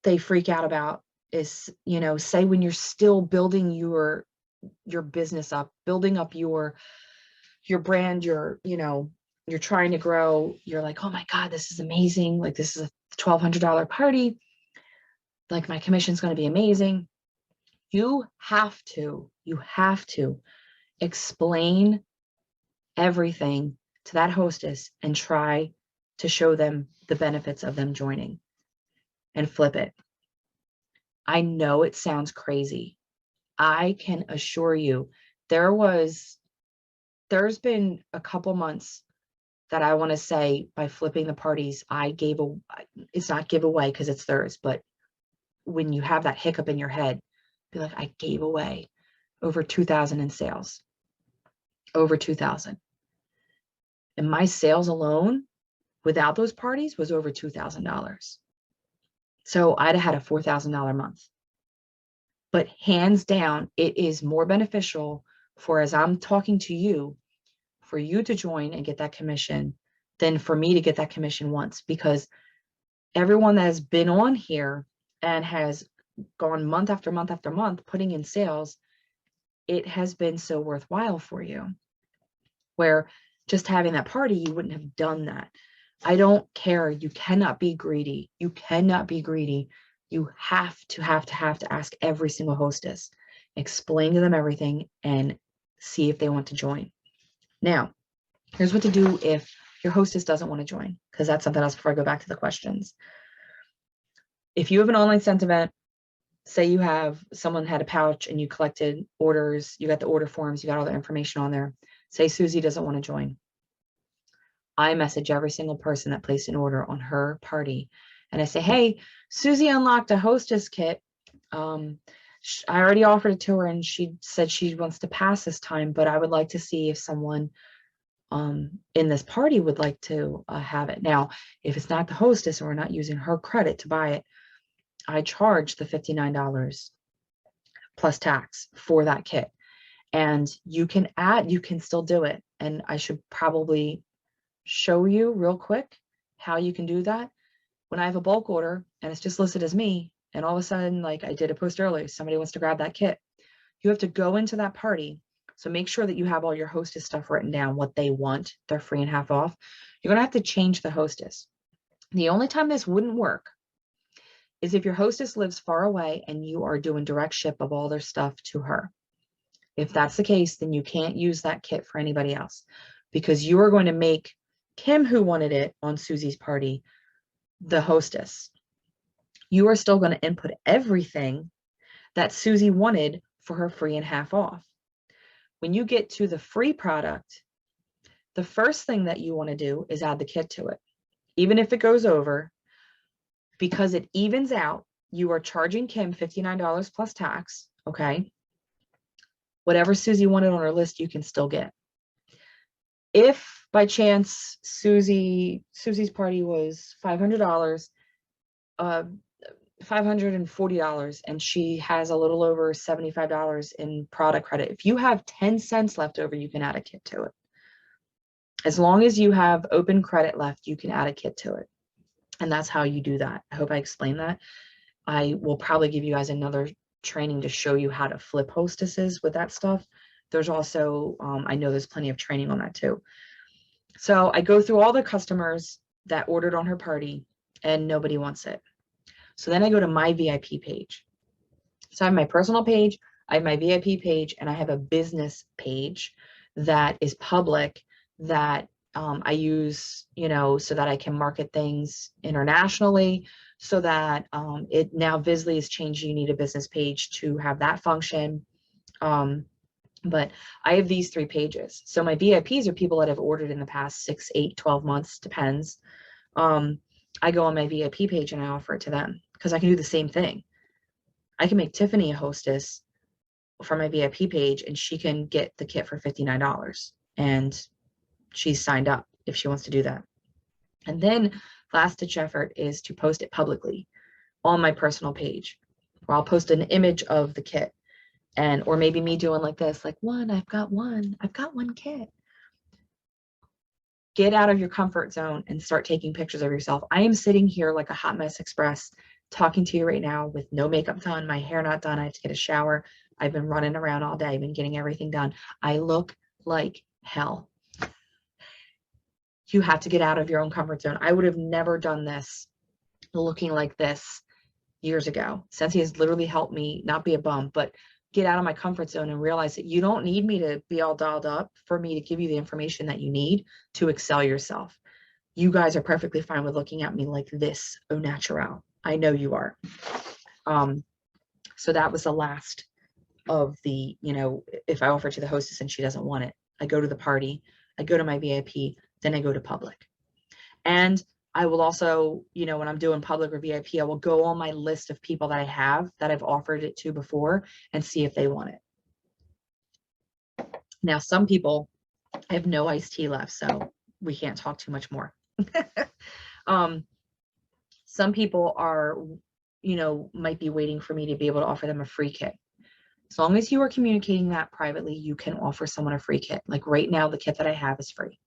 they freak out about is, you know, say when you're still building your business up, building up your brand, you're trying to grow, you're like, oh my God, this is amazing. Like, this is a $1,200 party. Like, my commission's going to be amazing. You have to explain everything to that hostess and try to show them the benefits of them joining, and flip it. I know it sounds crazy. I can assure you, there's been a couple months that I want to say, by flipping the parties, it's not giveaway because it's theirs, but when you have that hiccup in your head, be like, I gave away over 2,000 in sales, over 2,000. And my sales alone without those parties was over $2,000. So I'd have had a $4,000 month. But hands down, it is more beneficial for, as I'm talking to you, for you to join and get that commission than for me to get that commission once, because everyone that has been on here and has gone month after month after month putting in sales, it has been so worthwhile for you, where just having that party, you wouldn't have done that. I don't care. You cannot be greedy. You cannot be greedy. You have to ask every single hostess, explain to them everything, and see if they want to join. Now, here's what to do if your hostess doesn't want to join, because that's something else before I go back to the questions. If you have an online scent event, say someone had a pouch and you collected orders, you got the order forms, you got all the information on there. Say Susie doesn't want to join. I message every single person that placed an order on her party, and I say, hey, Susie unlocked a hostess kit. I already offered it to her, and she said she wants to pass this time, but I would like to see if someone in this party would like to have it. Now, if it's not the hostess or we're not using her credit to buy it, I charge the $59 plus tax for that kit. And you can still do it. And I should probably show you real quick how you can do that. When I have a bulk order and it's just listed as me, and all of a sudden, like I did a post earlier, somebody wants to grab that kit, you have to go into that party. So make sure that you have all your hostess stuff written down, what they want, they're free and half off. You're going to have to change the hostess. The only time this wouldn't work is if your hostess lives far away and you are doing direct ship of all their stuff to her. If that's the case, then you can't use that kit for anybody else, because you are going to make Kim, who wanted it on Susie's party, the hostess. You are still going to input everything that Susie wanted for her free and half off. When you get to the free product, the first thing that you want to do is add the kit to it. Even if it goes over, because it evens out, you are charging Kim $59 plus tax, okay? Whatever Susie wanted on her list, you can still get. If by chance Susie's party was $500, $540, and she has a little over $75 in product credit, if you have 10 cents left over, you can add a kit to it. As long as you have open credit left, you can add a kit to it. And that's how you do that. I hope I explained that. I will probably give you guys another training to show you how to flip hostesses with that stuff. There's also, I know there's plenty of training on that too. So I go through all the customers that ordered on her party and nobody wants it. So then I go to my VIP page. So I have my personal page, I have my VIP page, and I have a business page that is public that I use, you know, so that I can market things internationally, so that it now Visly has changed. You need a business page to have that function. But I have these 3 pages. So my VIPs are people that have ordered in the past 6, 8, 12 months, depends. I go on my VIP page and I offer it to them because I can do the same thing. I can make Tiffany a hostess from my VIP page and she can get the kit for $59 and she's signed up if she wants to do that. And then last ditch effort is to post it publicly on my personal page, where I'll post an image of the kit, and or maybe me doing like this, like I've got one kit. Get out of your comfort zone and start taking pictures of yourself. I am sitting here like a hot mess express talking to you right now with no makeup done, my hair not done. I have to get a shower. I've been running around all day. I've been getting everything done. I look like hell. You have to get out of your own comfort zone. I would have never done this looking like this years ago. Sensi has literally helped me not be a bum, but get out of my comfort zone and realize that you don't need me to be all dialed up for me to give you the information that you need to excel yourself. You guys are perfectly fine with looking at me like this au naturel. I know you are. So that was the last of the, you know, if I offer to the hostess and she doesn't want it, I go to the party, I go to my VIP, then I go to public. And I will also, you know, when I'm doing public or VIP, I will go on my list of people that I have that I've offered it to before and see if they want it. Now, some people, I have no iced tea left, so we can't talk too much more. Some people are, you know, might be waiting for me to be able to offer them a free kit. As long as you are communicating that privately, you can offer someone a free kit. Like right now, the kit that I have is free.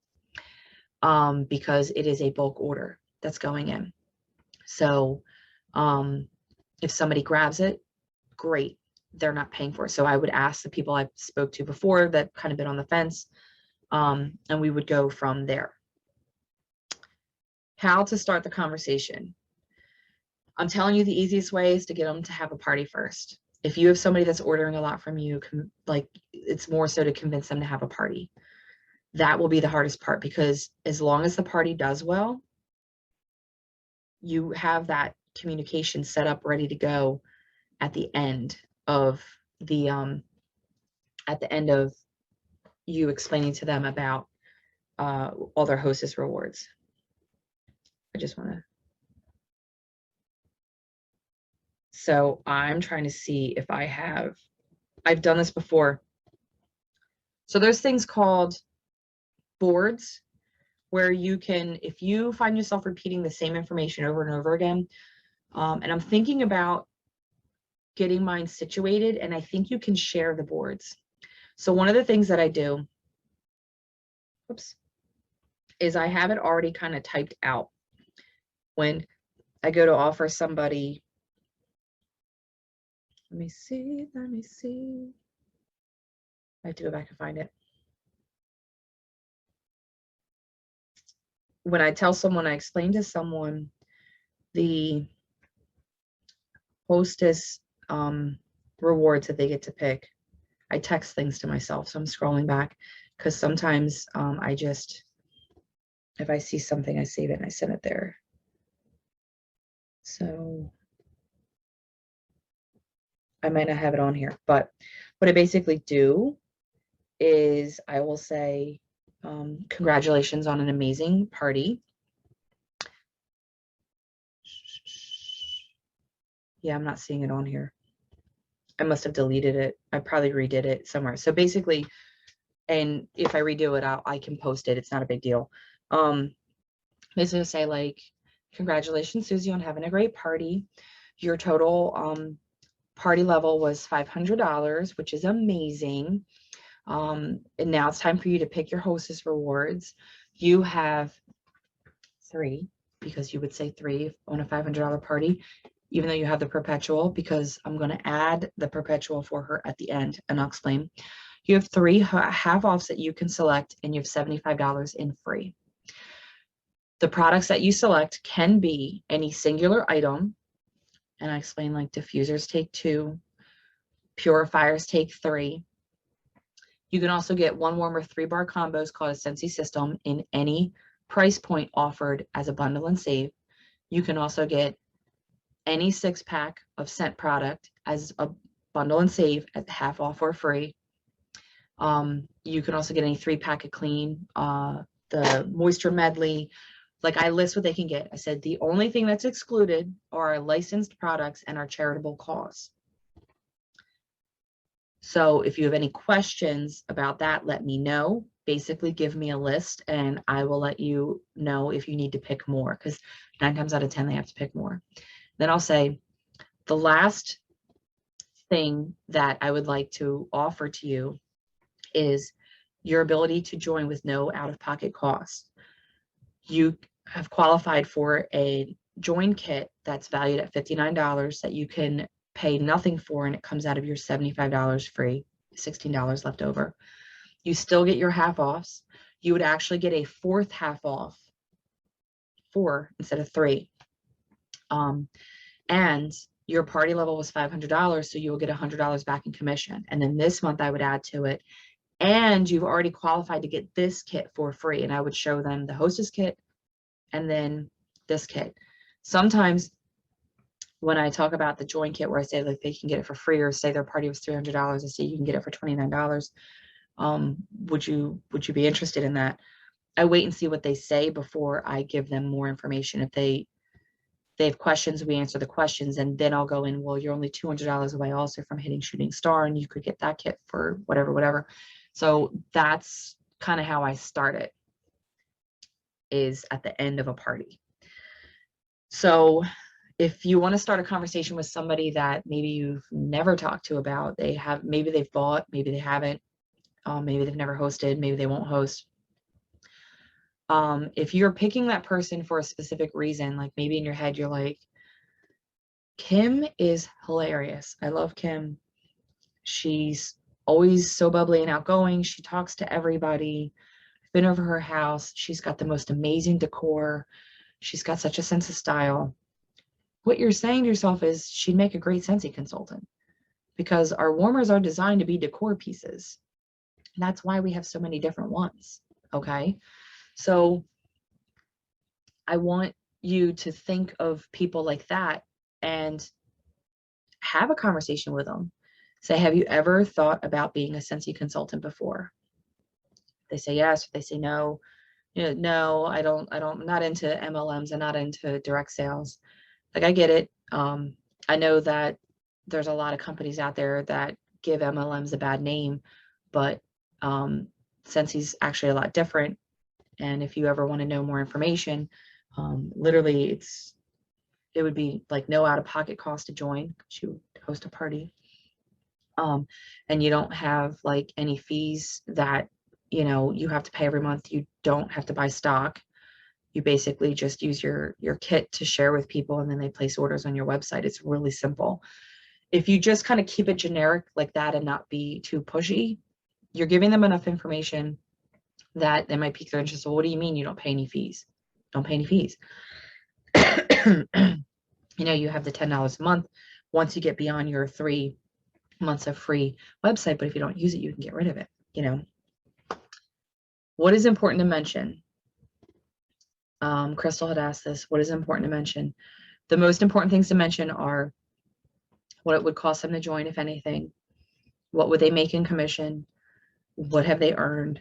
Because it is a bulk order that's going in. So if somebody grabs it, great, they're not paying for it. So I would ask the people I spoke to before that kind of been on the fence, and we would go from there. How to start the conversation. I'm telling you the easiest way is to get them to have a party first. If you have somebody that's ordering a lot from you, like it's more so to convince them to have a party. That will be the hardest part, because as long as the party does well, you have that communication set up ready to go at the end of the you explaining to them about all their hostess rewards. I just want to. So I'm trying to see if I've done this before. So there's things called boards where you can, if you find yourself repeating the same information over and over again, and I'm thinking about getting mine situated, and I think you can share the boards. So one of the things that I do, is I have it already kind of typed out. When I go to offer somebody, let me see. I have to go back and find it. When I tell someone, I explain to someone the hostess rewards that they get to pick, I text things to myself. So I'm scrolling back because sometimes I just, if I see something, I save it and I send it there. So I might not have it on here, but what I basically do is I will say, congratulations on an amazing party. Yeah, I'm not seeing it on here. I must have deleted it. I probably redid it somewhere. So basically, and if I redo it, I can post it. It's not a big deal. Basically say like, congratulations, Susie, on having a great party. Your total party level was $500, which is amazing. And now it's time for you to pick your hostess rewards. you have 3, because you would say 3 on a $500 party, even though you have the perpetual, because I'm going to add the perpetual for her at the end, and I'll explain. You have 3 half offs that you can select, and you have $75 in free. The products that you select can be any singular item, and I explain like diffusers take 2, purifiers take 3. You can also get 1 warmer 3-bar combos called a Scentsy system in any price point offered as a bundle and save. You can also get any 6-pack of scent product as a bundle and save at half off or free. You can also get any 3-pack of clean, the moisture medley. Like I list what they can get. I said the only thing that's excluded are our licensed products and our charitable cause. So if you have any questions about that, let me know. Basically give me a list and I will let you know if you need to pick more, because 9 times out of 10 they have to pick more. Then I'll say the last thing that I would like to offer to you is your ability to join with no out-of-pocket cost. You have qualified for a join kit that's valued at $59 that you can pay nothing for, and it comes out of your $75 free, $16 left over. You still get your half offs. You would actually get a 4th half off, 4 instead of 3. And your party level was $500, so you will get $100 back in commission. And then this month I would add to it, and you've already qualified to get this kit for free, and I would show them the hostess kit and then this kit. Sometimes when I talk about the join kit where I say like they can get it for free, or say their party was $300, I say you can get it for $29. Would you be interested in that? I wait and see what they say before I give them more information. If they have questions, we answer the questions, and then I'll go in, well, you're only $200 away also from hitting Shooting Star, and you could get that kit for whatever. So that's kind of how I start it, is at the end of a party. So if you want to start a conversation with somebody that maybe you've never talked to about, maybe they've bought, maybe they haven't, maybe they've never hosted, maybe they won't host. If you're picking that person for a specific reason, like maybe in your head you're like, Kim is hilarious. I love Kim. She's always so bubbly and outgoing. She talks to everybody. I've been over her house. She's got the most amazing decor. She's got such a sense of style. What you're saying to yourself is she'd make a great Scentsy consultant, because our warmers are designed to be decor pieces. And that's why we have so many different ones. Okay. So I want you to think of people like that and have a conversation with them. Say, have you ever thought about being a Scentsy consultant before? They say yes, or they say no. You know, no, I'm not into MLMs. I'm not into direct sales. Like, I get it. I know that there's a lot of companies out there that give MLMs a bad name, but Scentsy's actually a lot different. And if you ever want to know more information, literally it would be like no out-of-pocket cost to join, because you host a party. And you don't have like any fees that, you know, you have to pay every month. You don't have to buy stock. You basically just use your kit to share with people, and then they place orders on your website. It's really simple. If you just kind of keep it generic like that and not be too pushy, you're giving them enough information that they might pique their interest. Well, what do you mean you don't pay any fees? Don't pay any fees. You know, you have the $10 a month once you get beyond your 3 months of free website, but if you don't use it, you can get rid of it. You know, what is important to mention? Crystal had asked this. What is important to mention? The most important things to mention are what it would cost them to join, if anything. What would they make in commission? What have they earned?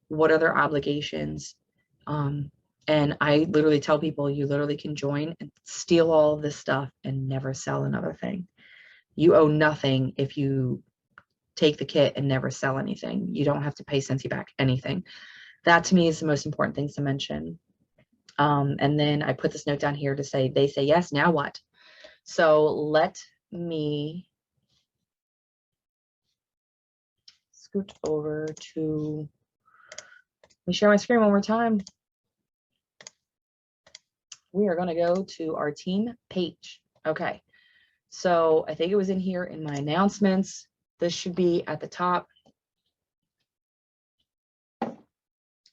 What are their obligations? And I literally tell people, you literally can join and steal all of this stuff and never sell another thing. You owe nothing if you take the kit and never sell anything. You don't have to pay Scentsy back anything. That to me is the most important things to mention. And then I put this note down here to say, they say yes, now what? So let me scoot over to me share my screen one more time. We are going to go to our team page. Okay. So I think it was in here in my announcements. This should be at the top.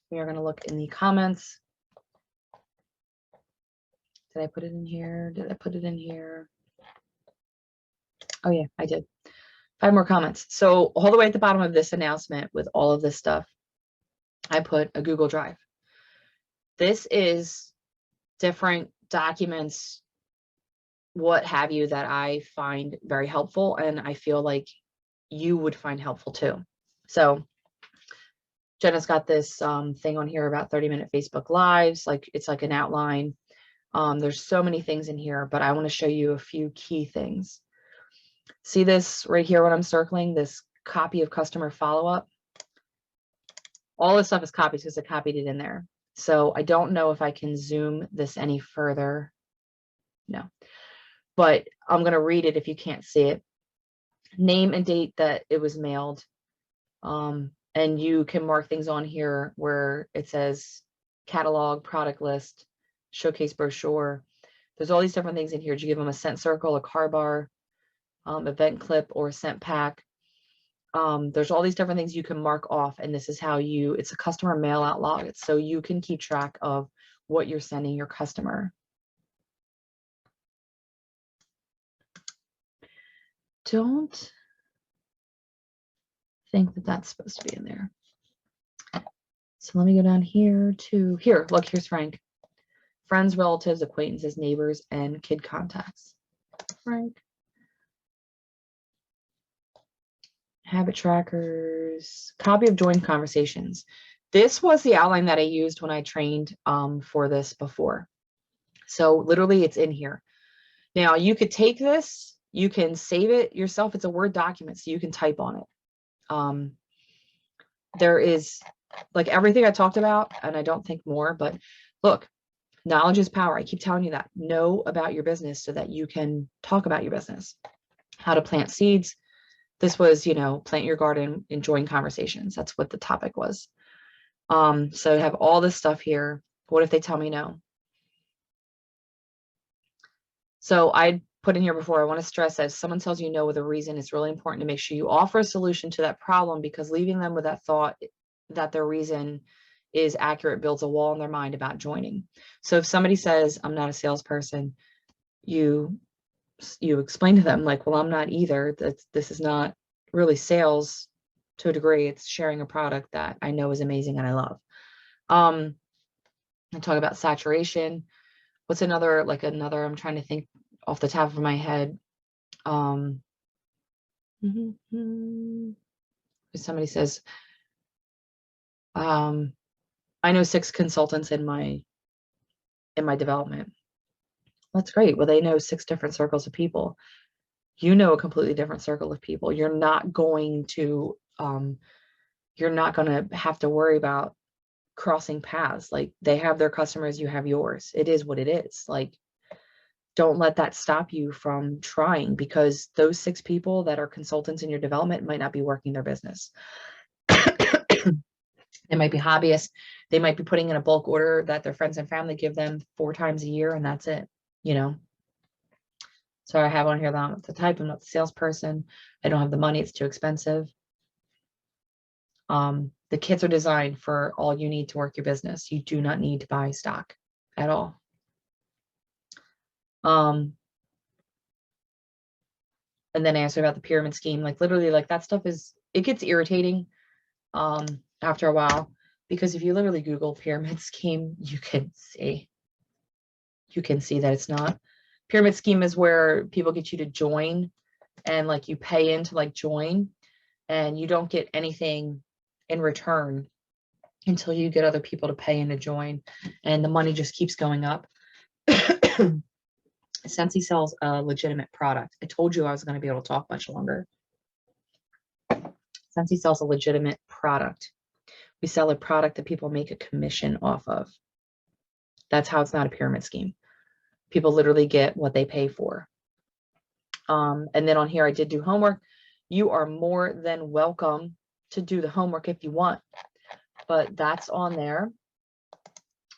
We are going to look in the comments. Did I put it in here? Did I put it in here? Oh yeah, I did. 5 more comments. So all the way at the bottom of this announcement with all of this stuff, I put a Google Drive. This is different documents, what have you, that I find very helpful and I feel like you would find helpful too. So Jenna's got this thing on here about 30-minute Facebook Lives. Like it's like an outline. There's so many things in here, but I want to show you a few key things. See this right here when I'm circling, this copy of customer follow-up? All this stuff is copied because I copied it in there. So I don't know if I can zoom this any further. No, but I'm going to read it if you can't see it. Name and date that it was mailed. And you can mark things on here where it says catalog, product list, showcase brochure. There's all these different things in here. Did you give them a scent circle, a car bar, event clip, or a scent pack? There's all these different things you can mark off, and this is how it's a customer mail out log. It's so you can keep track of what you're sending your customer. Don't think that that's supposed to be in there. So let me go down here to here. Look, here's Frank. Friends, relatives, acquaintances, neighbors, and kid contacts. Frank. Habit trackers, copy of joined conversations. This was the outline that I used when I trained for this before. So literally it's in here. Now you could take this, you can save it yourself. It's a Word document, so you can type on it. There is like everything I talked about, and I don't think more, but look, knowledge is power. I keep telling you that. Know about your business so that you can talk about your business. How to plant seeds. This was, plant your garden, enjoying conversations. That's what the topic was. So I have all this stuff here. What if they tell me no? So I put in here before, I want to stress that if someone tells you no with a reason, it's really important to make sure you offer a solution to that problem, because leaving them with that thought that their reason is accurate builds a wall in their mind about joining. So if somebody says, I'm not a salesperson, you explain to them like, well, I'm not either. This is not really sales to a degree. It's sharing a product that I know is amazing and I love. I talk about saturation. What's another, I'm trying to think off the top of my head. Somebody says, I know 6 consultants in my development. That's great. Well, they know 6 different circles of people. You know a completely different circle of people. You're not going to have to worry about crossing paths. Like, they have their customers, you have yours. It is what it is. Like, don't let that stop you from trying, because those 6 people that are consultants in your development might not be working their business. They might be hobbyists. They might be putting in a bulk order that their friends and family give them 4 times a year, and that's it, So I have on here that I'm not the type, I'm not the salesperson. I don't have the money, it's too expensive. The kits are designed for all you need to work your business. You do not need to buy stock at all. And then I asked about the pyramid scheme. Like, literally, like, that stuff it gets irritating after a while, because if you literally Google pyramid scheme, you can see that it's not. Pyramid scheme is where people get you to join, and like you pay in to like join, and you don't get anything in return until you get other people to pay in to join, and the money just keeps going up. Sensi sells a legitimate product. I told you I was going to be able to talk much longer. Sensi sells a legitimate product. We sell a product that people make a commission off of. That's how it's not a pyramid scheme. People literally get what they pay for. And then on here, I did do homework. You are more than welcome to do the homework if you want. but that's on there.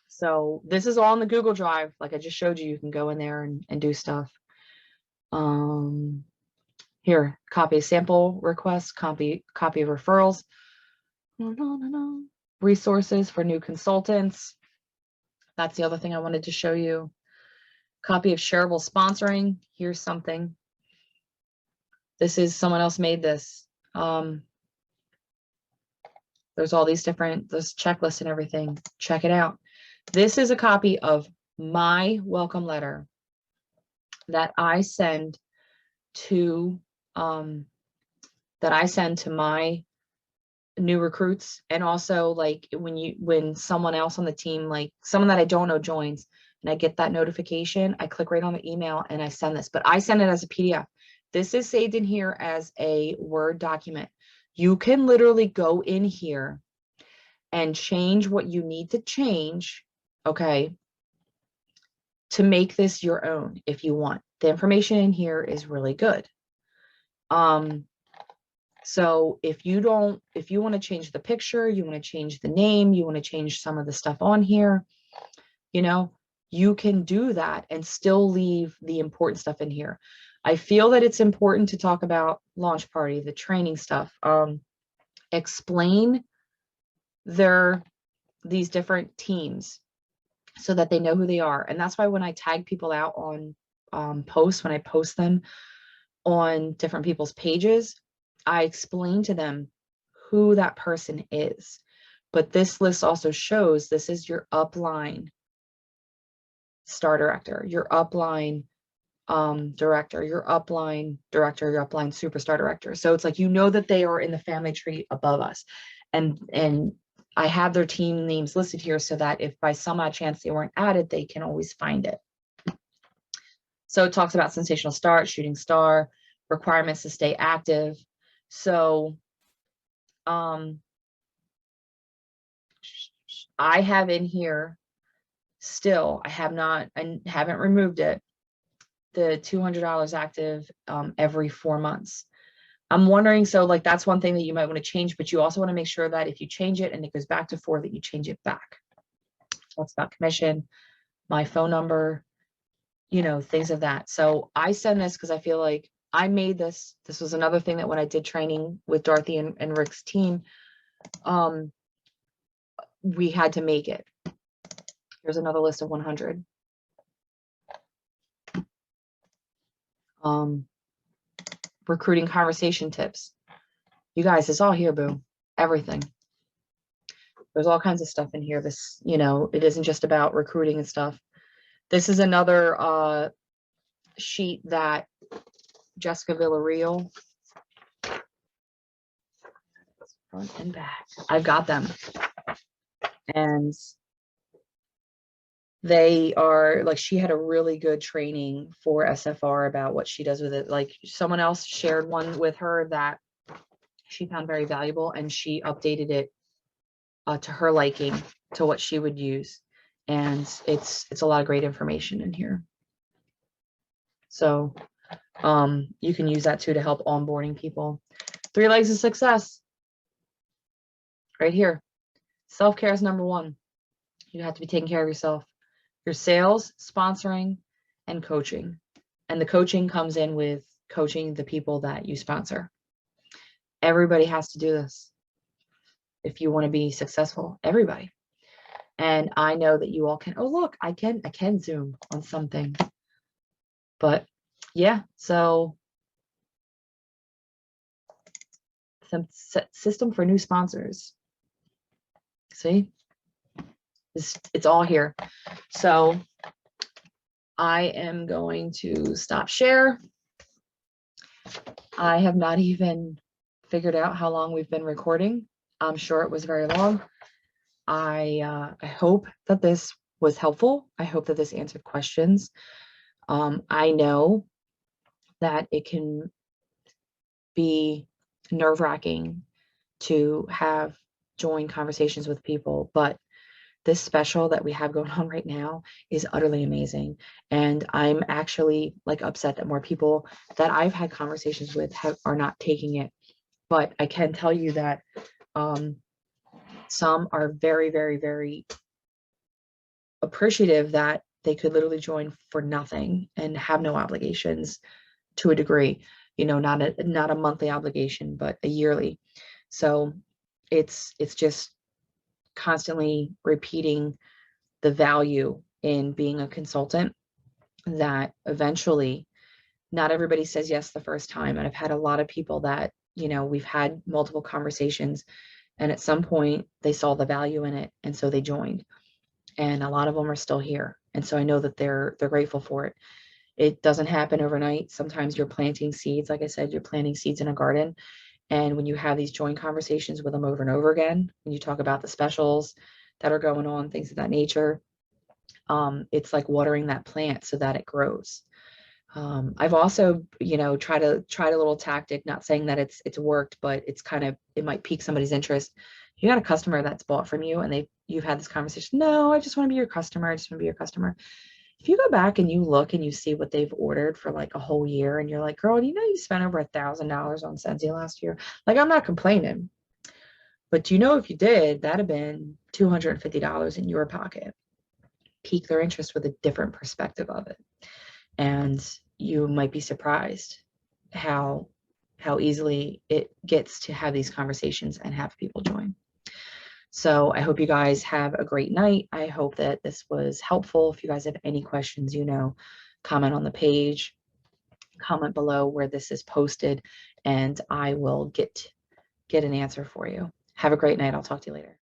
So this is all in the Google Drive. Like I just showed you, you can go in there and do stuff. Here, copy of sample requests, copy of referrals, resources for new consultants. That's the other thing I wanted to show you. Copy of shareable sponsoring. Here's something. This is someone else made this. There's all these different, this checklist and everything. Check it out. This is a copy of my welcome letter that I send to my new recruits, and also like when someone else on the team, like someone that I don't know joins, and I get that notification, I click right on the email and I send this, but I send it as a PDF. This is saved in here as a Word document. You can literally go in here and change what you need to change, okay, to make this your own if you want. The information in here is really good. So if you want to change the picture, you want to change the name, you want to change some of the stuff on here, you know, you can do that and still leave the important stuff in here. I feel that it's important to talk about launch party, the training stuff, explain these different teams so that they know who they are. And that's why when I tag people out on posts, when I post them on different people's pages, I explain to them who that person is. But this list also shows this is your upline star director, your upline director, your upline director, your upline superstar director. So it's like, you know that they are in the family tree above us. And I have their team names listed here so that if by some odd chance they weren't added, they can always find it. So it talks about sensational start, shooting star, requirements to stay active. So I have in here still, I haven't removed it, the $200 active every 4 months. I'm wondering, so like that's one thing that you might want to change, but you also want to make sure that if you change it and it goes back to 4, that you change it back. Talks about commission, my phone number, you know, things of that. So I send this because I feel like I made this. This was another thing that when I did training with Dorothy and Rick's team, we had to make it. Here's another list of 100. Recruiting conversation tips. You guys, it's all here, boo. Everything. There's all kinds of stuff in here. This, you know, it isn't just about recruiting and stuff. This is another sheet that Jessica Villarreal, front and back, I've got them. And they are like, she had a really good training for SFR about what she does with it. Like someone else shared one with her that she found very valuable, and she updated it to her liking, to what she would use. And it's a lot of great information in here. So you can use that too to help onboarding people. 3 legs of success. Right here. Self-care is number 1. You have to be taking care of yourself. Your sales, sponsoring, and coaching. And the coaching comes in with coaching the people that you sponsor. Everybody has to do this if you want to be successful. Everybody. And I know that you all can. Oh, look, I can zoom on something. But yeah, so some system for new sponsors. See? It's all here. So I am going to stop share. I have not even figured out how long we've been recording. I'm sure it was very long. I hope that this was helpful. I hope that this answered questions. I know that it can be nerve-wracking to have join conversations with people, but this special that we have going on right now is utterly amazing. And I'm actually like upset that more people that I've had conversations with are not taking it. But I can tell you that Some are very, very, very appreciative that they could literally join for nothing and have no obligations to a degree, not a monthly obligation, but a yearly. So it's just constantly repeating the value in being a consultant, that eventually not everybody says yes the first time. And I've had a lot of people that, we've had multiple conversations, and at some point they saw the value in it, and so they joined. And a lot of them are still here. And so I know that they're grateful for it. It doesn't happen overnight. Sometimes you're planting seeds. Like I said, you're planting seeds in a garden. And when you have these joint conversations with them over and over again, when you talk about the specials that are going on, things of that nature, it's like watering that plant so that it grows. I've also, tried a little tactic, not saying that it's worked, but it might pique somebody's interest. You got a customer that's bought from you and you've had this conversation. No, I just want to be your customer. I just want to be your customer. If you go back and you look and you see what they've ordered for like a whole year, and you're like, girl, you spent over $1,000 on Scentsy last year. Like, I'm not complaining, but if you did, that'd have been $250 in your pocket. Pique their interest with a different perspective of it. And you might be surprised how easily it gets to have these conversations and have people join. So I hope you guys have a great night. I hope that this was helpful. If you guys have any questions, comment on the page, comment below where this is posted, and I will get an answer for you. Have a great night. I'll talk to you later.